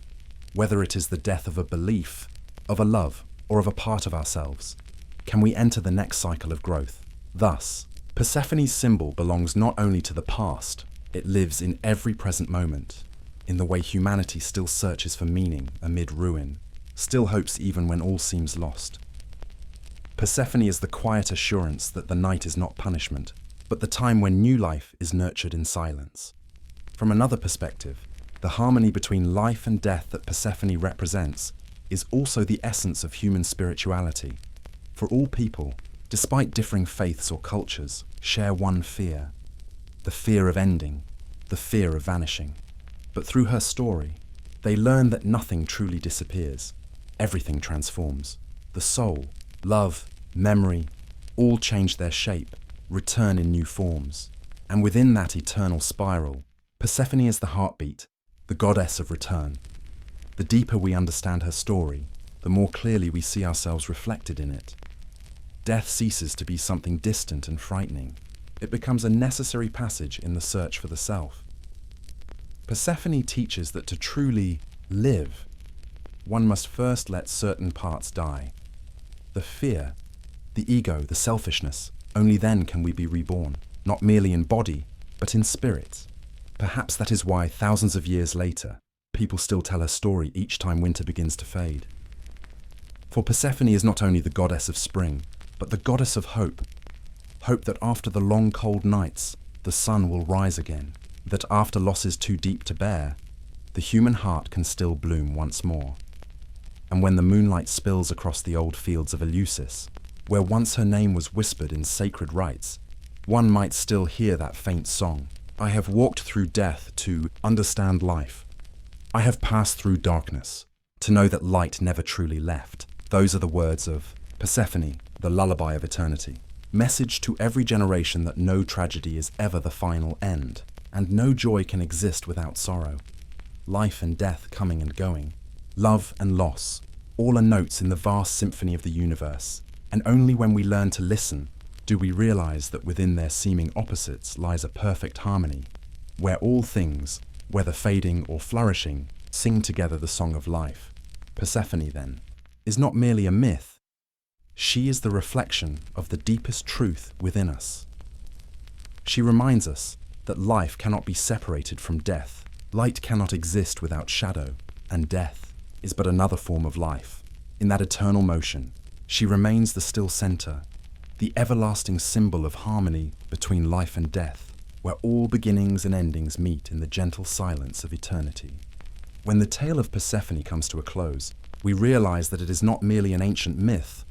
whether it is the death of a belief, of a love, or of a part of ourselves, can we enter the next cycle of growth. Thus, Persephone's symbol belongs not only to the past, it lives in every present moment, in the way humanity still searches for meaning amid ruin, still hopes even when all seems lost. Persephone is the quiet assurance that the night is not punishment, but the time when new life is nurtured in silence. From another perspective, the harmony between life and death that Persephone represents is also the essence of human spirituality. For all people, despite differing faiths or cultures, share one fear: the fear of ending, the fear of vanishing. But through her story, they learn that nothing truly disappears. Everything transforms. The soul, love, memory, all change their shape, return in new forms. And within that eternal spiral, Persephone is the heartbeat, the goddess of return. The deeper we understand her story, the more clearly we see ourselves reflected in it. Death ceases to be something distant and frightening. It becomes a necessary passage in the search for the self. Persephone teaches that to truly live, one must first let certain parts die. The fear, the ego, the selfishness, only then can we be reborn, not merely in body, but in spirit. Perhaps that is why, thousands of years later, people still tell her story each time winter begins to fade. For Persephone is not only the goddess of spring, but the goddess of hope. Hope that after the long cold nights, the sun will rise again, that after losses too deep to bear, the human heart can still bloom once more. And when the moonlight spills across the old fields of Eleusis, where once her name was whispered in sacred rites, one might still hear that faint song. I have walked through death to understand life. I have passed through darkness to know that light never truly left. Those are the words of Persephone, the lullaby of eternity. Message to every generation that no tragedy is ever the final end, and no joy can exist without sorrow. Life and death coming and going, love and loss, all are notes in the vast symphony of the universe, and only when we learn to listen do we realize that within their seeming opposites lies a perfect harmony, where all things, whether fading or flourishing, sing together the song of life. Persephone, then, is not merely a myth. She is the reflection of the deepest truth within us. She reminds us that life cannot be separated from death, light cannot exist without shadow, and death is but another form of life. In that eternal motion, she remains the still center, the everlasting symbol of harmony between life and death, where all beginnings and endings meet in the gentle silence of eternity. When the tale of Persephone comes to a close, we realize that it is not merely an ancient myth,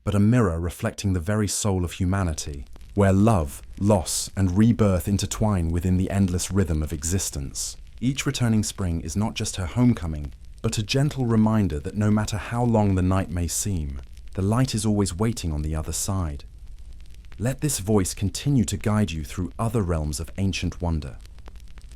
but a mirror reflecting the very soul of humanity, where love, loss, and rebirth intertwine within the endless rhythm of existence. Each returning spring is not just her homecoming, but a gentle reminder that no matter how long the night may seem, the light is always waiting on the other side. Let this voice continue to guide you through other realms of ancient wonder,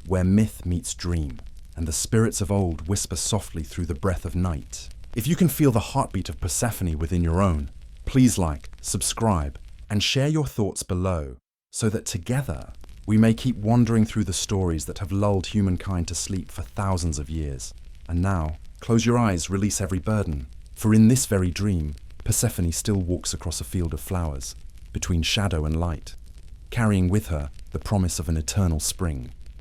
where myth meets dream, and the spirits of old whisper softly through the breath of night. If you can feel the heartbeat of Persephone within your own, please like, subscribe, and share your thoughts below, so that together we may keep wandering through the stories that have lulled humankind to sleep for thousands of years. And now, Close your eyes, release every burden, for in this very dream, Persephone still walks across a field of flowers, between shadow and light, carrying with her the promise of an eternal spring.